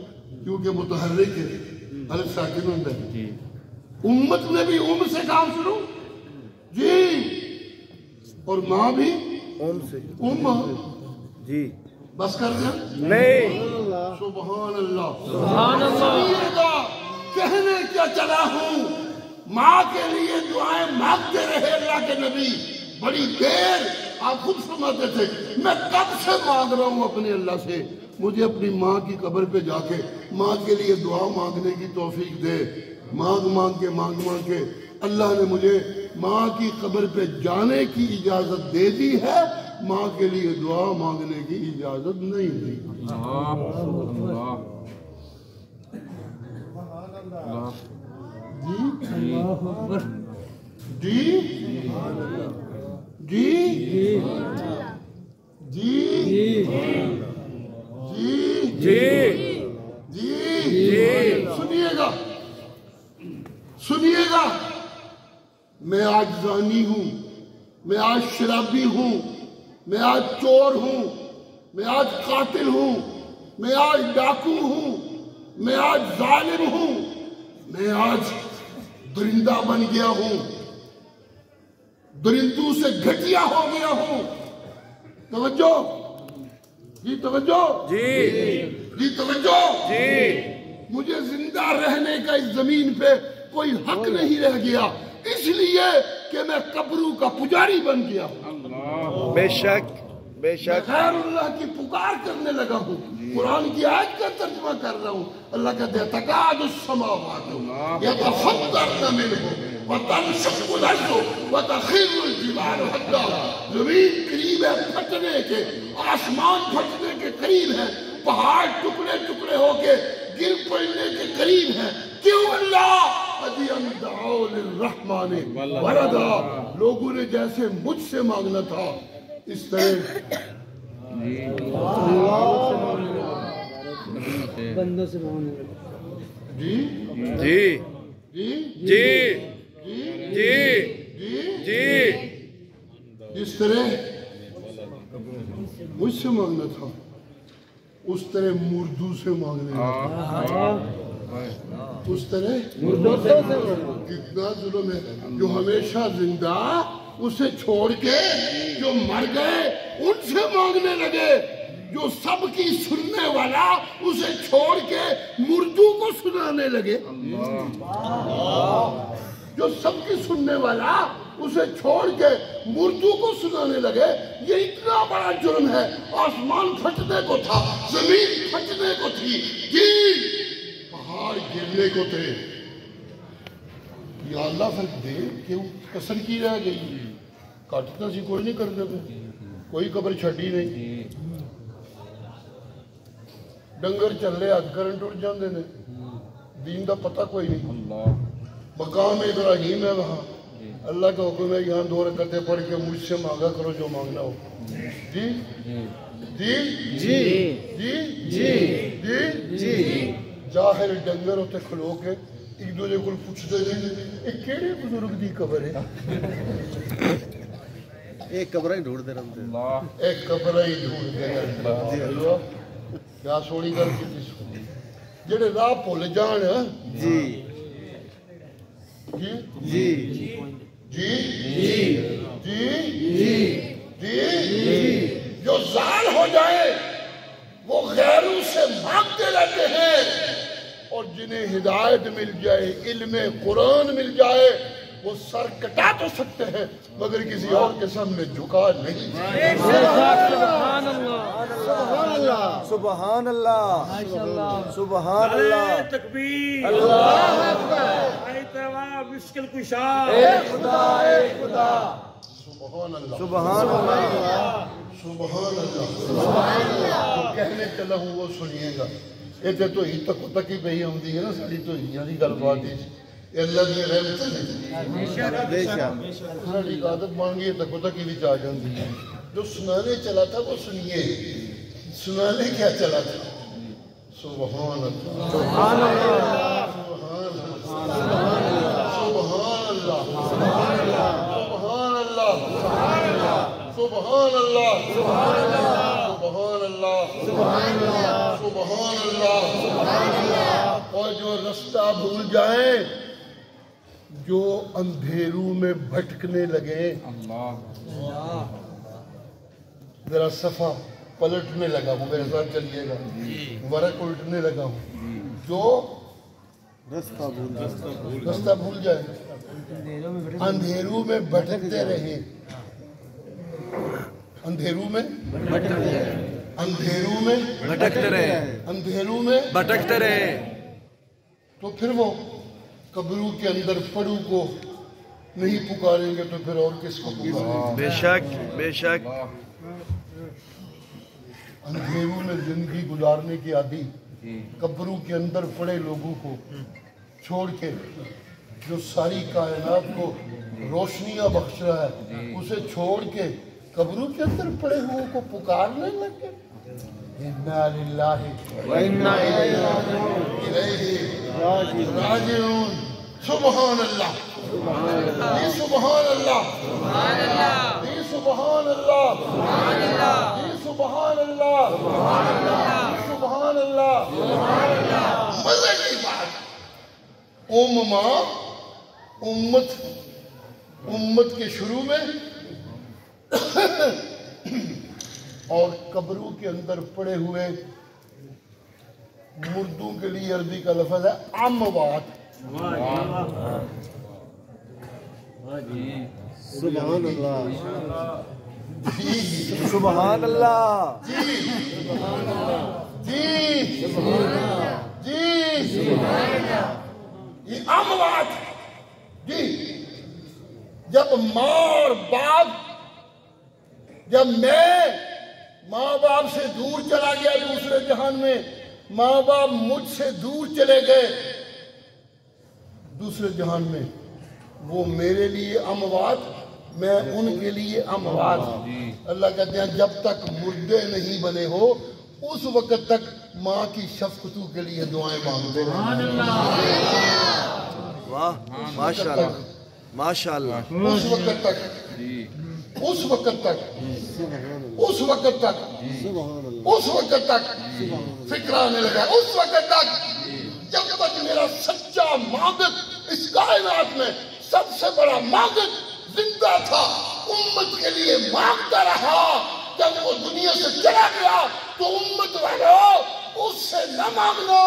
کیونکہ متحرک ہے الف ساکن ہوتا ہے امت نے بھی سے کام شروع جی اور ماں بھی سے جی بس کر دیا نہیں سبحان اللہ سبحان اللہ کہنے کیا چلا ہوں ماں کے لیے دعائیں مانگتے رہے اللہ کے نبی بڑی دیر آپ خود فرماتے تھے میں کب سے مانگ رہا ہوں اپنے اللہ سے مجھے اپنی ماں کی قبر پہ جا کے ماں کے لیے دعا مانگنے کی توفیق دے. مانگ کے اللہ نے مجھے ماں کی قبر پہ جانے کی اجازت دے دی ہے, ماں کے لیے دعا مانگنے کی اجازت نہیں دی. سنیے گا میں آج زانی ہوں, میں آج شرابی ہوں, میں آج چور ہوں, میں آج قاتل ہوں, میں آج ڈاکو ہوں, میں آج ظالم ہوں, میں آج درندہ بن گیا ہوں, درندوں سے گھٹیا ہو گیا ہوں. توجہ جی, توجہ جی, توجہ جی. مجھے زندہ رہنے کا اس زمین پہ کوئی حق نہیں رہ گیا اس لیے کہ میں قبروں کا پجاری بن گیا ہوں. بے شک خیر اللہ کی پکار کرنے لگا ہوں, قرآن کی آیت کا ترجمہ کر رہا ہوں. اللہ کہتے ہیں تکاد السماوات یتفطرن منہ وتنشق الارض وتخر الجبال حدا. زمین قریب ہے پھٹنے کے, آسمان پھٹنے کے قریب ہے, پہاڑ ٹکڑے ٹکڑے ہو کے گر پڑنے کے قریب ہے. کیوں اللہ دعو للرحمن ولدا, لوگوں نے جیسے مجھ سے مانگنا تھا اس طرح بندوں سے مانگنے جی جی جی جی جی جی اس طرح مجھ سے مانگنا تھا اس طرح مردوں سے مانگنے لگا. اس طرح کتنا ظلم ہے. جو ہمیشہ زندہ اسے چھوڑ کے جو مر گئے ان سے مانگنے لگے. جو سب کی سننے والا اسے چھوڑ کے مردوں کو سنانے لگے. جو سب کی سننے والا اسے چھوڑ کے مردوں کو سنانے لگے. یہ اتنا بڑا جرم ہے. آسمان پھٹنے کو تھا, زمین پھٹنے کو تھی, پہاڑ گرنے کو تھے. یا اللہ پھر دے کیوں کسر کی رہ گئی. کاٹنا سی کوئی نہیں کرتے تھے, کوئی قبر چھٹی نہیں. ڈنگر چلے ہاتھ کرنٹ اڑ جاندے نے, دین دا پتہ کوئی نہیں. مقام ابراہیم ہے وہاں, اللہ کا حکم ہے یہاں 2 رکعتیں پڑھ کے مجھ سے مانگا کرو جو مانگنا ہو. جی جی جی جی جی جی جاہل ڈنگر ہوتے کھلو کے ایک دوسرے کو پوچھتے ہیں ایک کیڑے بزرگ دی قبر ہے. ایک قبر ہی ڈھونڈتے رہتے ہیں. ایک قبر ہی ڈھونڈتے رہتے ہیں. کیا سونی گل کی جڑے راہ بھول جان. جی جی جی جی جی جی جو زال ہو جائے وہ غیروں سے مانگتے رہتے ہیں, اور جنہیں ہدایت مل جائے, علم قرآن مل جائے, وہ سر کٹا تو سکتے ہیں مگر کسی اور کے سامنے جھکا نہیں. سبحان اللہ, سبحان اللہ, سبحان اللہ, تکبیر, اللہ اکبر, مشکل کشا, خدا اے خدا, سبحان اللہ, سبحان اللہ, سبحان اللہ, سبحان اللہ. جو کہنے چلا ہوں وہ سنیے گا. یہ تو ہی تک ہی پہی ہوندی ہے نا ساری تو ہی دی گل بات ہے. اللہ دی رحمت ہے. بے شک ساری عادت بن گئی تک ہی بھی آ جاندی ہے. جو سنانے چلا تھا وہ سنیے. سنانے کیا چلا تھا؟ سبحان اللہ, سبحان اللہ, سبحان اللہ, سبحان اللہ, سبحان اللہ, سبحان اللہ, سبحان اللہ, سبحان اللہ, سبحان اللہ. اور جو رستہ بھول جائیں, جو اندھیروں میں بھٹکنے لگے, ذرا صفحہ پلٹنے لگا ہوں, میرے ساتھ چلیے گا, ورق الٹنے لگا ہوں. جو رستہ بھول جائے, اندھیروں میں بھٹکتے رہے, اندھیروں میں اندھیروں میں بھٹکتے رہے اندھیروں میں بھٹکتے رہے تو پھر وہ قبروں کے اندر پڑوں کو نہیں پکاریں گے تو پھر اور کس کو پکاریں گے؟ بے شک بے شک اندھیروں میں زندگی گزارنے کی عادی قبروں کے اندر پڑے لوگوں کو چھوڑ کے جو ساری کائنات کو روشنیاں بخش رہا ہے اسے چھوڑ کے قبروں کے اندر پڑے ہوئے کو پکارنے لگے اِنَّا لِلَّهِ وَإِنَّا إِلَيْهِ راجعون سبحان اللہ یہ سبحان اللہ یہ سبحان اللہ یہ سبحان اللہ سبحان اللہ مزے کی بات امت کے شروع میں اور قبروں کے اندر پڑے ہوئے مردوں کے لیے عربی کا لفظ ہے اموات سبحان اللہ سبحان اللہ جی یہ اموات جی جب ماں اور باپ جب میں ماں باپ سے دور چلا گیا دوسرے جہان میں ماں باپ مجھ سے دور چلے گئے دوسرے جہان میں وہ میرے لیے اموات میں ان کے لیے اموات اللہ کہتے ہیں جب تک مردے نہیں بنے ہو اس وقت تک ماں کی شفقتوں کے لیے دعائیں مانگتے ہیں واہ ماشاءاللہ ماشاءاللہ اس وقت تک اس وقت تک اس وقت تک اس وقت تک فکر آنے لگا اس وقت تک جب تک میرا سچا مانگت اس کائنات میں سب سے بڑا مانگت زندہ تھا امت کے لیے مانگتا رہا جب وہ دنیا سے چلا گیا تو امت والوں اس سے نہ مانگنا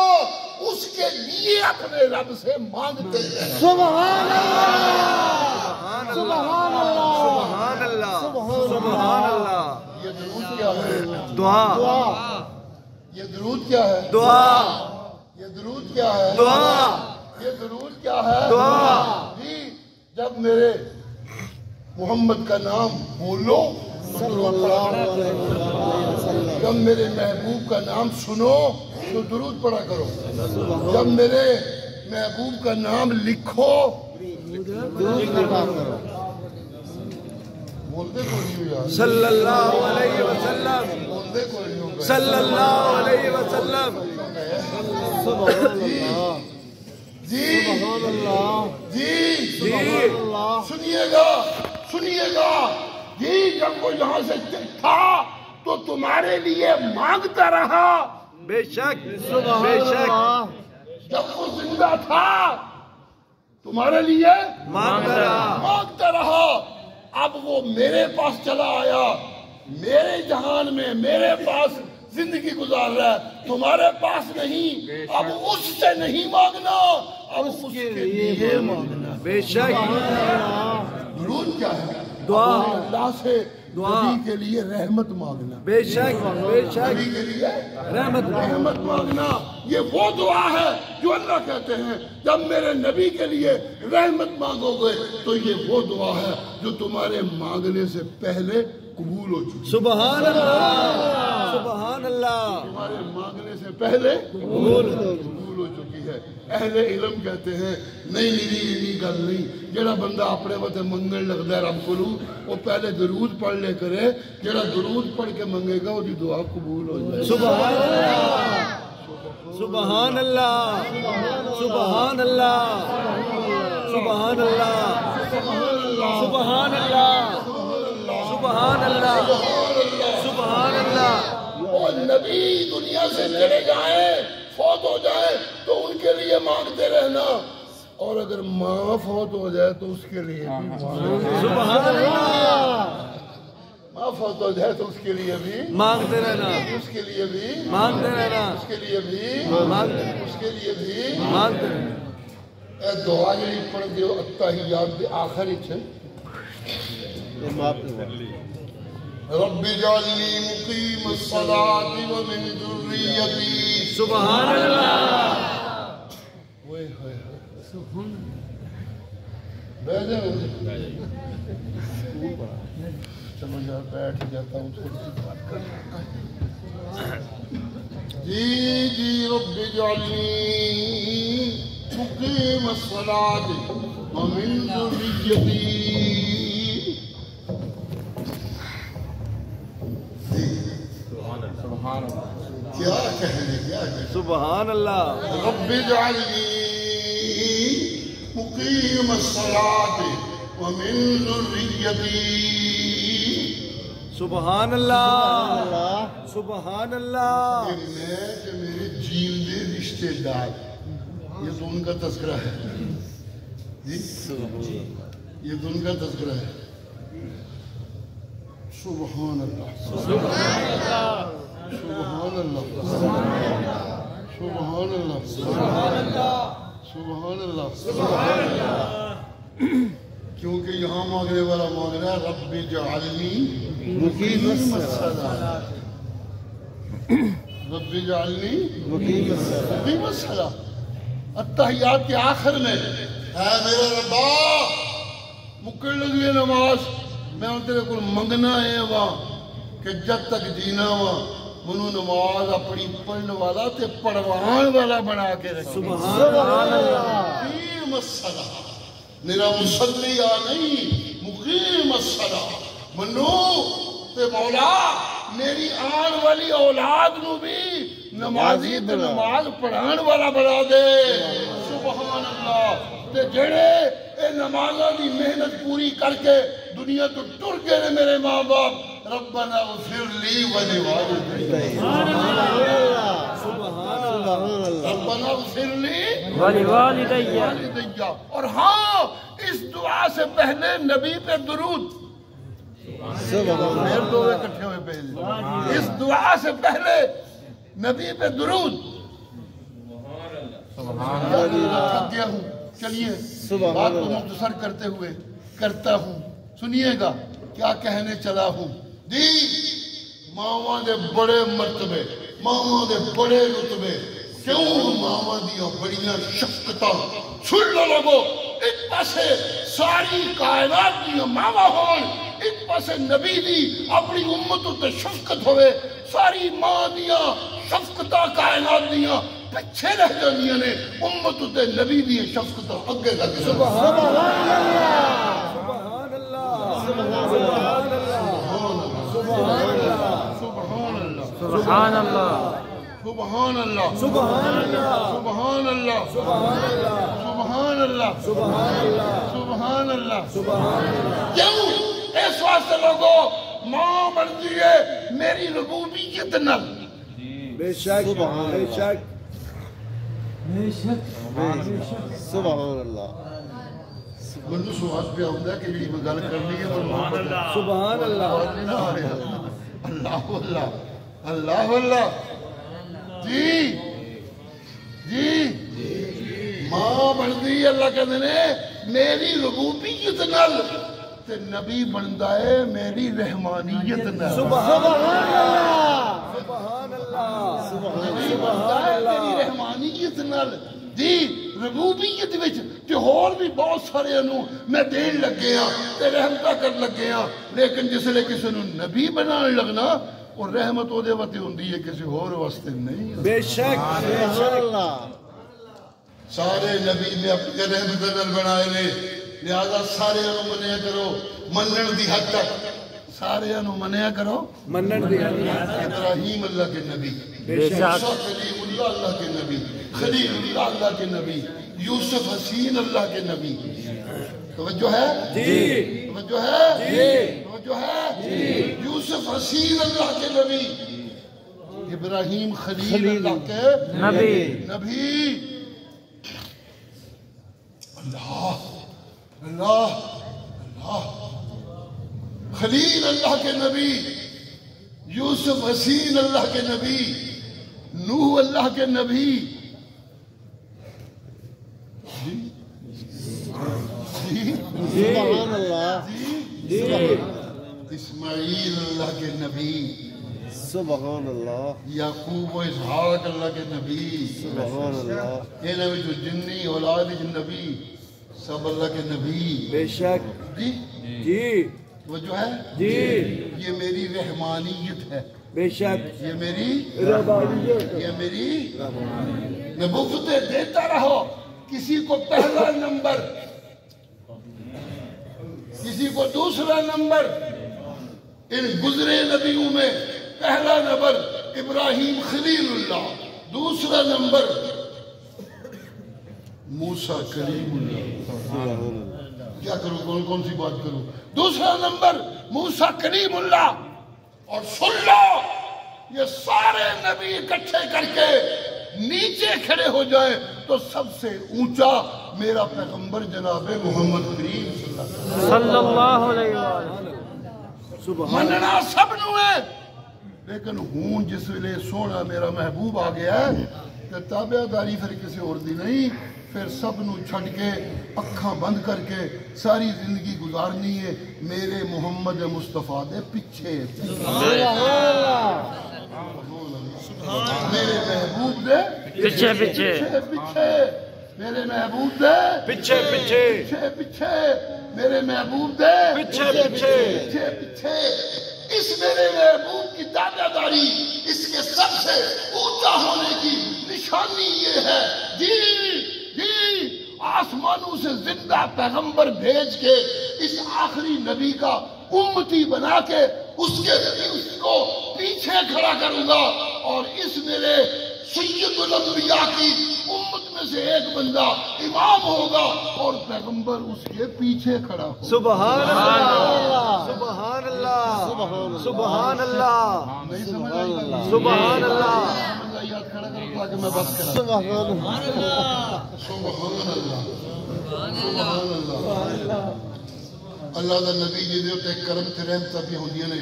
اس کے لیے اپنے رب سے مانگتے ہیں سبحان اللہ سبحان اللہ سبحان اللہ یہ درود کیا ہے دعا یہ درود کیا ہے دعا یہ درود کیا ہے دعا یہ درود کیا ہے دعا جی جب میرے محمد کا نام بولو جب میرے محبوب کا نام سنو تو درود پڑھا کرو جب میرے محبوب کا نام لکھو بولتے کو نہیں ہو یار صلی اللہ علیہ وسلم بولتے کو نہیں ہو صلی اللہ علیہ وسلم جی جی سنیے گا جی جب وہ یہاں سے تھا تو تمہارے لیے مانگتا رہا بے شک بے شک جب وہ زندہ تھا تمہارے لیے مانگتا رہا اب وہ میرے پاس چلا آیا میرے جہان میں میرے پاس زندگی گزار رہا ہے تمہارے پاس نہیں اب اس سے نہیں مانگنا اب اس کے لیے مانگنا بے شک درود کیا ہے دعا اللہ سے نبی کے لیے رحمت مانگنا بے شک بے شک نبی کے لیے رحمت مانگنا یہ وہ دعا ہے جو اللہ کہتے ہیں جب میرے نبی کے لیے رحمت مانگو گے تو یہ وہ دعا ہے جو تمہارے مانگنے سے پہلے قبول ہو چکی سبحان اللہ سبحان اللہ تمہارے مانگنے سے پہلے قبول ہو چکی ہے اہل علم کہتے ہیں نہیں گل نہیں جڑا بندہ اپنے وقت منگن لگتا ہے رب کو وہ پہلے درود پڑھ لے کرے جڑا درود پڑھ کے منگے گا وہ دعا قبول ہو جائے سبحان اللہ سبحان اللہ سبحان اللہ سبحان اللہ سبحان اللہ سبحان اللہ اور نبی دنیا سے چلے جائیں فوت ہو جائے تو ان کے لیے مانگتے رہنا اور اگر ماں فوت ہو جائے تو اس کے لیے بھی سبحان اللہ ماں فوت ہو جائے تو اس کے لیے بھی مانگتے رہنا اس کے لیے بھی مانگتے رہنا اس کے لیے بھی اس کے لیے بھی مانگتے رہنا اے دعا جڑی پڑھ دیو التحیات دے آخری چھ رب اجعلنی مقیم الصلاة ومن ذریتی سبحان اللہ بیٹھ جائیں چلو یار بیٹھ جاتا ہوں تھوڑی سی بات کر جی رب اجعلنی مقیم الصلاة ومن ذریتی کیا کہنے کیا کہنے سبحان اللہ رب اجعلنی مقیم الصلاة ومن ذریتی سبحان اللہ سبحان اللہ کہ میں کہ میرے جیندے رشتے دار یہ تو ان کا تذکرہ ہے جی یہ تو ان کا تذکرہ ہے سبحان اللہ سبحان اللہ سبحان اللہ سبحان اللہ سبحان اللہ سبحان اللہ کیونکہ یہاں مانگنے والا مانگ رہا ہے رب اجعلنی مقیم الصلاة رب اجعلنی مقیم الصلاة التحیات کے آخر میں اے میرا ربا مکر لگی نماز میں ان تیرے کو منگنا ہے وہاں کہ جب تک جینا وہاں منو نماز اپنی پڑھنے والا تے پڑھوان والا بنا کے رکھ سبحان اللہ مقیم الصلاة میرا مسلیہ نہیں مقیم الصلاة منو تے مولا میری آن والی اولاد نو بھی نمازی تے نماز پڑھان والا بنا دے سبحان اللہ تے جڑے اے نمازہ دی محنت پوری کر کے دنیا تو ٹر گئے نے میرے ماں باپ ربنا اغفر لی ولوالدی ربنا اغفر لی ولوالدی اور ہاں اس دعا سے پہلے نبی پہ درود پھر دو اکٹھے ہوئے پہلے اس دعا سے پہلے نبی پہ درود تھک گیا ہوں چلیے بات کو مختصر کرتے ہوئے کرتا ہوں سنیے گا کیا کہنے چلا ہوں دی ماواں دے بڑے مرتبے ماواں دے بڑے رتبے کیوں ماواں دیاں بڑیاں شفقتاں سن لو لوگو ایک پاسے ساری کائنات دیاں ماواں ہون ایک پاسے نبی دی اپنی امتوں تے شفقت ہوئے ساری ماں دیاں شفقتاں کائنات دیاں پچھے رہ جانیاں نے امتوں تے نبی دی شفقتاں اگے لگ سبحان اللہ سبحان اللہ سبحان اللہ سبحان اللہ سبحان اللہ سبحان اللہ سبحان اللہ سبحان اللہ سبحان اللہ سبحان اللہ سبحان اللہ سبحان اللہ سبحان اللہ سبحان اللہ کیوں اس واسطے لوگوں ماں مرضی ہے میری ربوبیت نہ بے شک بے شک سبحان اللہ منو سوال پہ ہوتا ہے کہ جی میں گل کرنی ہے سبحان اللہ اللہ اللہ اللہ اللہ جی جی ماں بندی اللہ کہتے ہیں میری ربوبیت نال تے نبی بندا ہے میری رحمانیت نال سبحان اللہ سبحان اللہ نبی بندا ہے میری رحمانیت نال جی ربوبیت وچ تے ہور بھی بہت سارے انو میں دین لگے ہاں تے رحمتہ کر لگے ہاں لیکن جس لئے کسی نو نبی بنان لگنا اور رحمت او دے وقت ہوندی ہے کسی ہور واسطے نہیں بے شک سبحان اللہ سارے نبی نے اپنے رحمت نال بنائے نے لہذا سارے انو منیا کرو منن دی حد تک سارے انو منیا کرو منن دی ابراہیم اللہ کے نبی موسیٰ کلیم اللہ اللہ کے نبی خلیل اللہ اللہ کے نبی یوسف حسین اللہ کے نبی توجہ ہے جی توجہ ہے جی توجہ ہے یوسف حسین اللہ کے نبی ابراہیم خلیل اللہ کے نبی اللہ اللہ اللہ خلیل اللہ کے نبی یوسف حسین اللہ کے نبی نوح اللہ کے نبی سبحان اللہ جی اسماعیل اللہ کے نبی، سبحان اللہ، یعقوب و اسحاق اللہ کے نبی، سبحان اللہ، انہاں وچوں جنی اولاد وچ نبی سب اللہ کے نبی۔ بے شک جی جی وہ جو ہے جی، یہ میری رحمانیت ہے، بے شک یہ میری ربانیت، یہ میری نبوتیں دیتا رہو، کسی کو پہلا نمبر کسی کو دوسرا نمبر، ان گزرے نبیوں میں پہلا نمبر ابراہیم خلیل اللہ، دوسرا نمبر موسیٰ کلیم اللہ۔ کیا کروں، کون سی بات کروں؟ دوسرا نمبر موسیٰ کلیم اللہ، اور سن لو یہ سارے نبی اکٹھے کر کے نیچے کھڑے ہو جائیں تو سب سے اونچا میرا پیغمبر جناب محمد کریم صلی اللہ علیہ وسلم۔ مننا سب نو ہے، لیکن ہون جس ویلے سونا میرا محبوب آ گیا ہے تو تابعہ داری پھر کسی اور دی نہیں، پھر سب نو چھڑ کے اکھاں بند کر کے ساری زندگی گزارنی ہے میرے محمد مصطفیٰ دے پیچھے، میرے محبوب دے پیچھے پیچھے پیچھے، میرے محبوب دے پیچھے پیچھے پیچھے پیچھے، میرے محبوب دے پیچھے پیچھے، پیچھے پیچھے۔ اس میرے محبوب کی تابع داری اس کے سب سے اونچا ہونے کی نشانی یہ ہے، جی آسمانوں سے زندہ پیغمبر بھیج کے اس آخری نبی کا امتی بنا کے اس کو پیچھے کھڑا کروں گا، اور اس میرے سید الانبیاء کی امت میں سے ایک بندہ امام ہوگا اور پیغمبر اس کے پیچھے کھڑا ہوگا۔ سبحان اللہ، سبحان اللہ، سبحان اللہ، نہیں سمجھ آئی بات؟ سبحان اللہ، سمجھ آئی؟ ہاتھ کھڑا کرو تاکہ میں بس کرا۔ سبحان اللہ، سبحان اللہ، سبحان اللہ۔ اللہ دا نبی جی دے تے کرم تے رحمتاں بھی ہوندیاں نے۔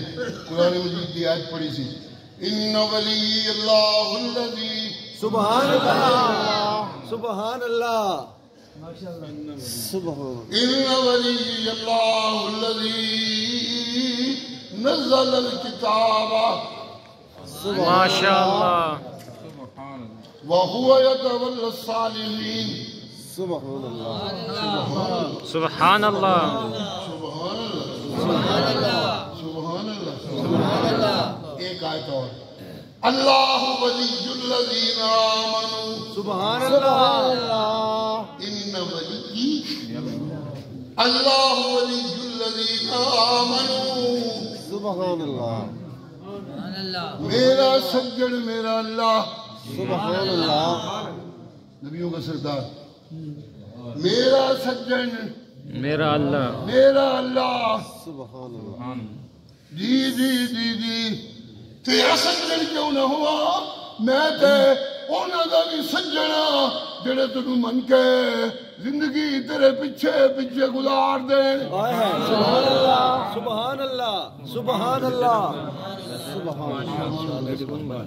قرآن مجید دی آیت پڑھی سی، ان ولی اللہ الذی، سبحان اللہ، سبحان اللہ، سبحان ان ولی اللہ الذی نزل الکتاب ماشاء اللہ، وهو يتولى الصالحین۔ سبحان اللہ، سبحان اللہ، سبحان اللہ، سبحان اللہ۔ ایک آیت اور، اللہ ولی الذین آمنوا، سبحان اللہ، ان ولی اللہ ولی الذین آمنوا، سبحان اللہ، میرا سجن میرا اللہ، سبحان اللہ، نبیوں کا سردار، میرا سجن میرا اللہ، میرا اللہ، سبحان اللہ، جی جی جی جی، تیرا سجن کیوں نہ ہوا، میں تے انہاں دا بھی سجنا جڑے تینوں من کے زندگی تیرے پیچھے پیچھے گزار دین۔ سبحان اللہ، سبحان اللہ، سبحان اللہ، سبحان اللہ،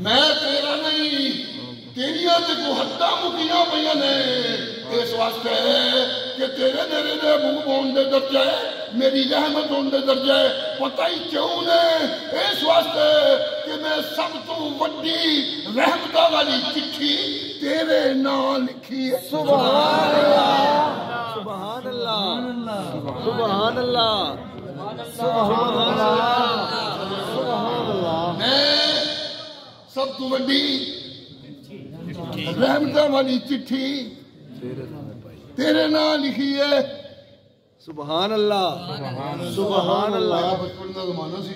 میں تیرا نہیں، تیریاں تے کو حداں مکیاں پیاں نے، اس واسطے کہ تیرے میرے محبوب ہون دے درجے میری رحمت ہون دے درجے پتہ ہی کیوں نے، اس واسطے کہ میں سب تو وڈی رحمتاں والی چٹھی تیرے نام لکھی ہے۔ سبحان اللہ، سبحان اللہ، سبحان اللہ، سبحان اللہ، سبحان اللہ، میں سب تو وڈی رحمتاں والی چٹھی تیرے نام لکھی ہے۔ سبحان اللہ، سبحان اللہ، میرا بچپن کا زمانہ سی،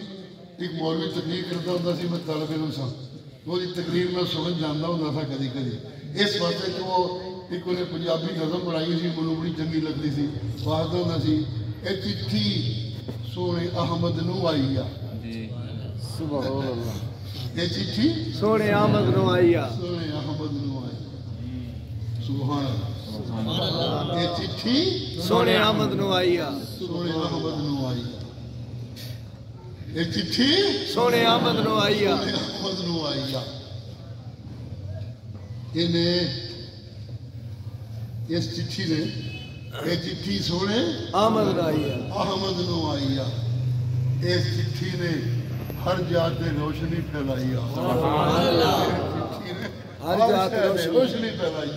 ایک مولوی تقریر کرتا ہوتا سی، میں طالب علم سا، وہ تقریر میں سمجھ جانتا ہوتا تھا کدی کدی، اس واسطے کہ وہ ایک انہیں پنجابی نظم بنائی سی، مجھے بڑی چنگی لگتی سی، واحد ہوتا سی، اے چٹھی سونے احمد نو آئی آ، سبحان اللہ، اے چٹھی سونے آمد نو آئیا، سونے احمد نو آئی، سبحان اللہ، اے چٹھی سونے آمد نو آئیا، سونے احمد نو آئی، اے چٹھی سونے آمد نو آئیا، سونے احمد نو آئی آ، انہیں اس چٹھی نے، اے چٹھی سونے آمد نو آئیا، احمد نو آئی آ، اس چٹھی نے ہر جاتے روشنی پھیلائی روشنی پھیلائی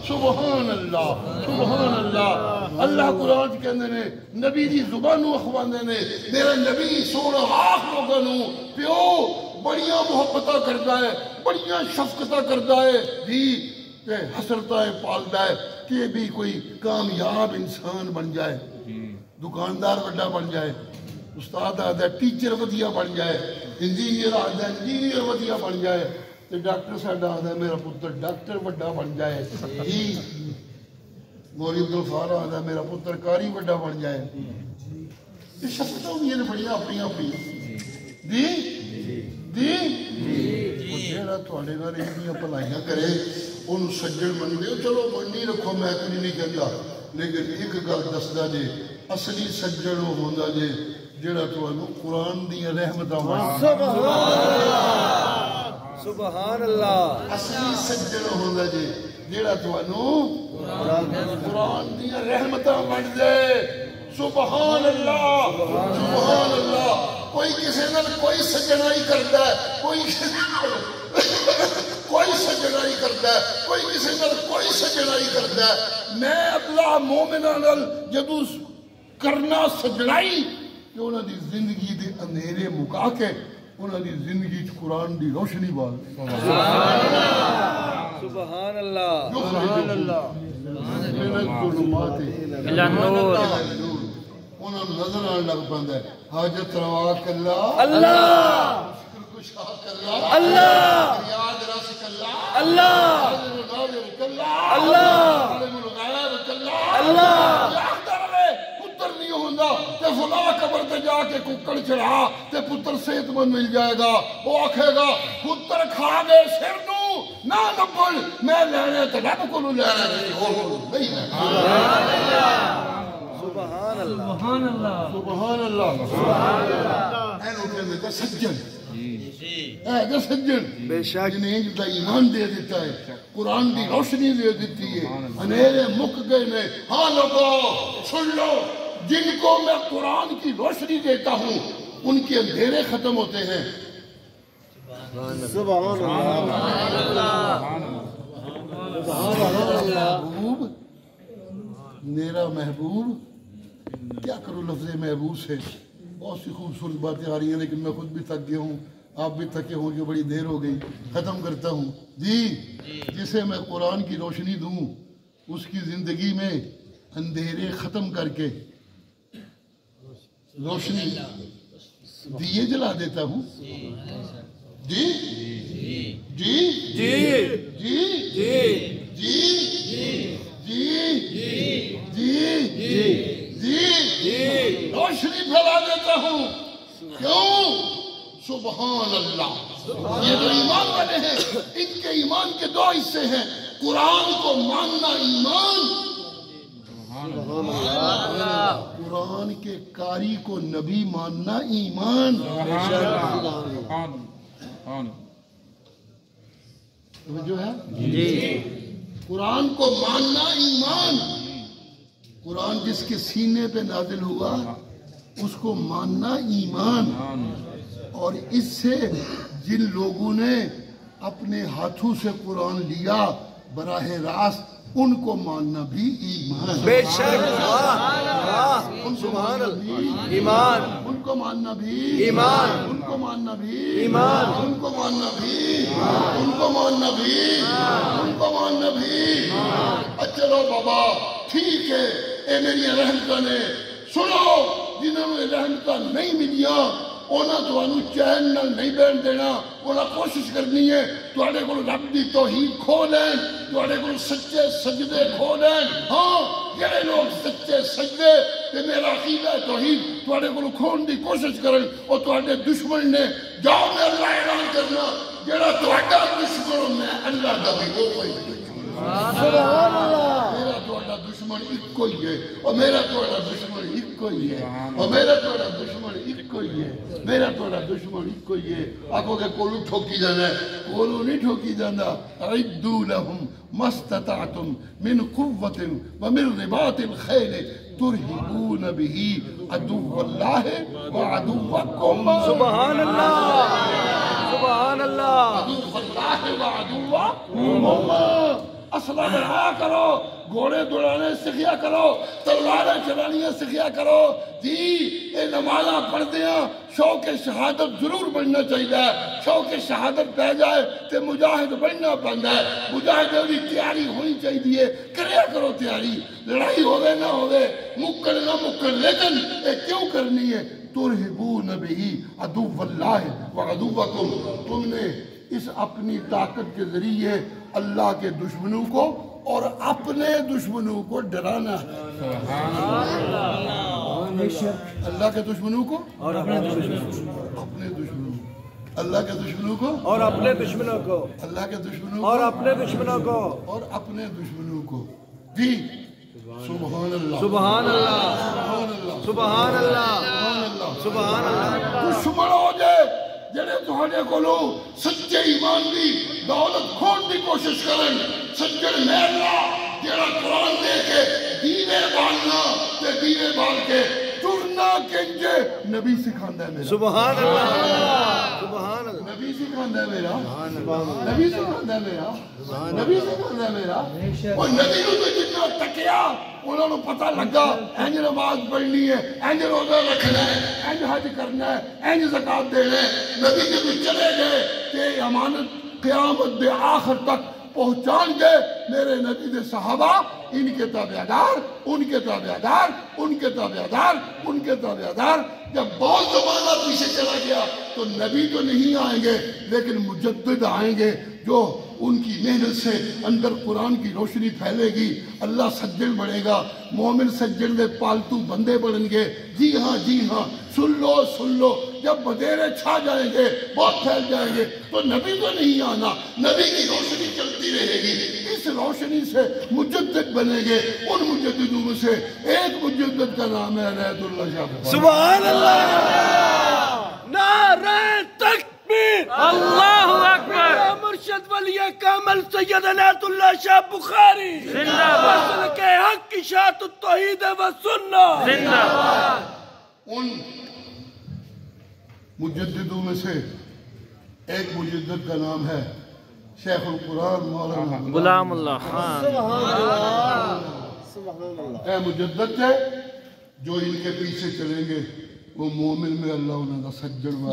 سبحان اللہ سبحان اللہ اللہ قرآن کہندے نے نبی دی زبانوں اخواندے نے میرا نبی سونا آخ لوگوں پیو بڑیاں محبتاں کردا ہے بڑیاں شفقتاں کردا ہے بھی تے حسرتاں پالدا ہے کہ بھی کوئی کامیاب انسان بن جائے دکاندار بڑا بن جائے استاد آدھا ٹیچر ودیا بن جائے انجینئر آدھا انجینئر ودیا بن جائے تے ڈاکٹر ساڈا آدھا میرا پتر ڈاکٹر بڑا بن جائے مولوی عبدالغفار آدھا میرا پتر کاری بڑا بن جائے یہ شفقتاں ہوندیاں نے بڑیاں اپنی اپنی دی جیڑا تواڈے نال ایڈیاں بھلائیاں کرے انہوں سجن بن گئے چلو منی رکھو میں کوئی نہیں کہندا لیکن ایک گل دسدا جے اصلی سجن وہ ہوندا جے جیڑا تانوں قرآن دی رحمتاں سبحان اللہ اصلی سجن ہوندا جے جیڑا تانوں قرآن دی رحمتاں بن دے سبحان اللہ سبحان اللہ کوئی کسی نال کوئی سجنائی کردا ہے کوئی سجنائی کردا ہے کوئی کسی نال کوئی سجنائی کردا ہے میں اللہ مومناں نال جدوں کرنا سجنائی کہ انہاں دی زندگی دے اندھیرے مکا کے انہاں دی زندگی چ قرآن دی روشنی بال سبحان اللہ سبحان اللہ انہاں نظر آن لگ پاندا ہے حاجت روا کلا اللہ مشکل کشا کلا اللہ یاد رس کلا اللہ ناظر کلا اللہ عالم الغیب کلا اللہ یاد رہے پتر نہیں ہوندا تے فلاں قبر تے جا کے ککڑ چڑھا تے پتر صحت مند مل جائے گا وہ آکھے گا پتر کھا گئے سر نو نہ نبل میں لینے تے رب کو لینے نہیں سبحان اللہ سبحان اللہ سبحان اللہ اینو کہندے تے سجن اے سجن بے شک جنہیں جدا ایمان دے دیتا ہے قرآن دی روشنی دے دیتی ہے انہیرے مک گئے نے ہاں لوگو سن لو جن کو میں قرآن کی روشنی دیتا ہوں ان کے اندھیرے ختم ہوتے ہیں سبحان اللہ محبوب میرا محبوب کیا کروں لفظ محبوب سے بہت سی خوبصورت باتیں آ رہی ہیں لیکن میں خود بھی تھک گیا ہوں آپ بھی تھکے ہوں کہ بڑی دیر ہو گئی ختم کرتا ہوں جی جسے میں قرآن کی روشنی دوں اس کی زندگی میں اندھیرے ختم کر کے روشنی دیے جلا دیتا ہوں جی جی جی جی جی جی جی جی روشنی پھیلا دیتا ہوں کیوں سبحان اللہ یہ جو ایمان والے ہیں ان کے ایمان کے دو حصے ہیں قرآن کو ماننا ایمان قرآن کے قاری کو نبی ماننا ایمان جو ہے قرآن کو ماننا ایمان قرآن جس کے سینے پہ نازل ہوا اس کو ماننا ایمان اور اس سے جن لوگوں نے اپنے ہاتھوں سے قرآن لیا براہ راست ان کو ماننا بھی ایمان بے شک سبحان اللہ ایمان ان کو ماننا بھی ایمان ان کو ماننا بھی ایمان ان کو ماننا بھی ان کو ماننا بھی ان کو ماننا بھی چلو بابا ٹھیک ہے اے میری رحمتاں نے سنو جنہوں نے رحمتاں نہیں ملیاں اونا تو چین نال نہیں بین دینا اونا کوشش کرنی ہے تواڈے کول رب دی توحید کھو لین تواڈے کول سچے سجدے کھو لین ہاں جڑے لوگ سچے سجدے تے میرا عقیدہ توحید تواڈے کول کھون دی کوشش کرن او تواڈے دشمن نے جاؤ میں اللہ اعلان کرنا جڑا تواڈا دشمن میں اللہ دا بھی وہ کوئی سبحان اللہ میرا تواڈا دشمن ایک کوئی ہے اور میرا تواڈا دشمن ایک کوئی ہے اور میرا تواڈا دشمن ایک کوئی ہے میرا تھوڑا دشمن ایک کوئی ہے آکھو کہ کولو ٹھوکی جانا ہے کولو نہیں ٹھوکی جانا عدو لهم مستطعتم من قوت ومن رباط الخیل ترہبون به عدو اللہ وعدوکم سبحان اللہ سبحان اللہ عدو اللہ وعدوکم اسلحہ بنایا کرو گھوڑے دوڑانے سکھیا کرو تلواریں چلانی سکھیا کرو جی اے نمازاں پڑھتے ہیں شوق شہادت ضرور بننا چاہیے شوق شہادت پہ جائے تے مجاہد بننا بنتا ہے مجاہد کی تیاری ہونی چاہیے کریا کرو تیاری لڑائی ہوئے نہ ہوئے مکڑ نہ مکڑ لیکن اے کیوں کرنی ہے ترہبون بہ عدو اللہ وعدوکم تم نے اس اپنی طاقت کے ذریعے اللہ کے دشمنوں کو اور اپنے دشمنوں کو ڈرانا ہے اللہ کے دشمنوں کو اور اپنے دشمنوں اپنے دشمنوں اللہ کے دشمنوں کو اور اپنے دشمنوں کو اللہ کے دشمنوں اور کو اپنے دشمنوں کو اور اپنے دشمنوں کو جی سبحان اللہ سبحان اللہ سبحان اللہ سبحان اللہ سبحان اللہ سبحان اللہ دشمن ہو جائے جڑے تہاڈے کولوں سچے ایمان دی دولت کھون دی کوشش کرن سجن محلہ جڑا قرآن دے کے دیوے بالنا تے دیوے بال کے ٹرنا کنجے نبی سکھاندا ہے میرا سبحان اللہ سبحان اللہ نبی سکھاندا ہے میرا نبی سکھاندا ہے میرا نبی سکھاندا ہے میرا اور نبی نو تو جتنا تکیا انہوں نے پتہ لگا اینج نماز پڑھنی ہے اینج روزہ رکھنا ہے اینج حج کرنا ہے اینج زکات دینا ہے نبی جب چلے گئے کہ امانت قیامت دے آخر تک پہنچان گئے میرے نبی دے صحابہ ان کے تابعدار ان کے تابعدار ان کے تابعدار ان کے تابعدار جب بہت زمانہ پیچھے چلا گیا تو نبی تو نہیں آئیں گے لیکن مجدد آئیں گے جو ان کی محنت سے اندر قرآن کی روشنی پھیلے گی اللہ سجن بڑھے گا مومن سجن دے پالتو بندے بڑھیں گے جی ہاں سن لو جب بدیرے چھا جائیں گے بہت پھیل جائیں گے تو نبی تو نہیں آنا نبی کی روشنی چلتی رہے گی اس روشنی سے مجدد بنے گے ان مجددوں میں سے ایک مجدد کا نام ہے عنایت اللہ شاہ بخاری سبحان اللہ نعرہ تکبیر اللہ اکبر مرشد ولی کامل سید عنایت اللہ شاہ بخاری زندہ باد اصل کے حق کی اشاعت التوحید و سنت زندہ باد ان مجددوں میں سے ایک مجدد کا نام ہے شیخ القرآن مولانا غلام اللہ خان اے مجدد تھے جو ان کے پیچھے چلیں گے وہ مومن میں اللہ انہوں کا سجن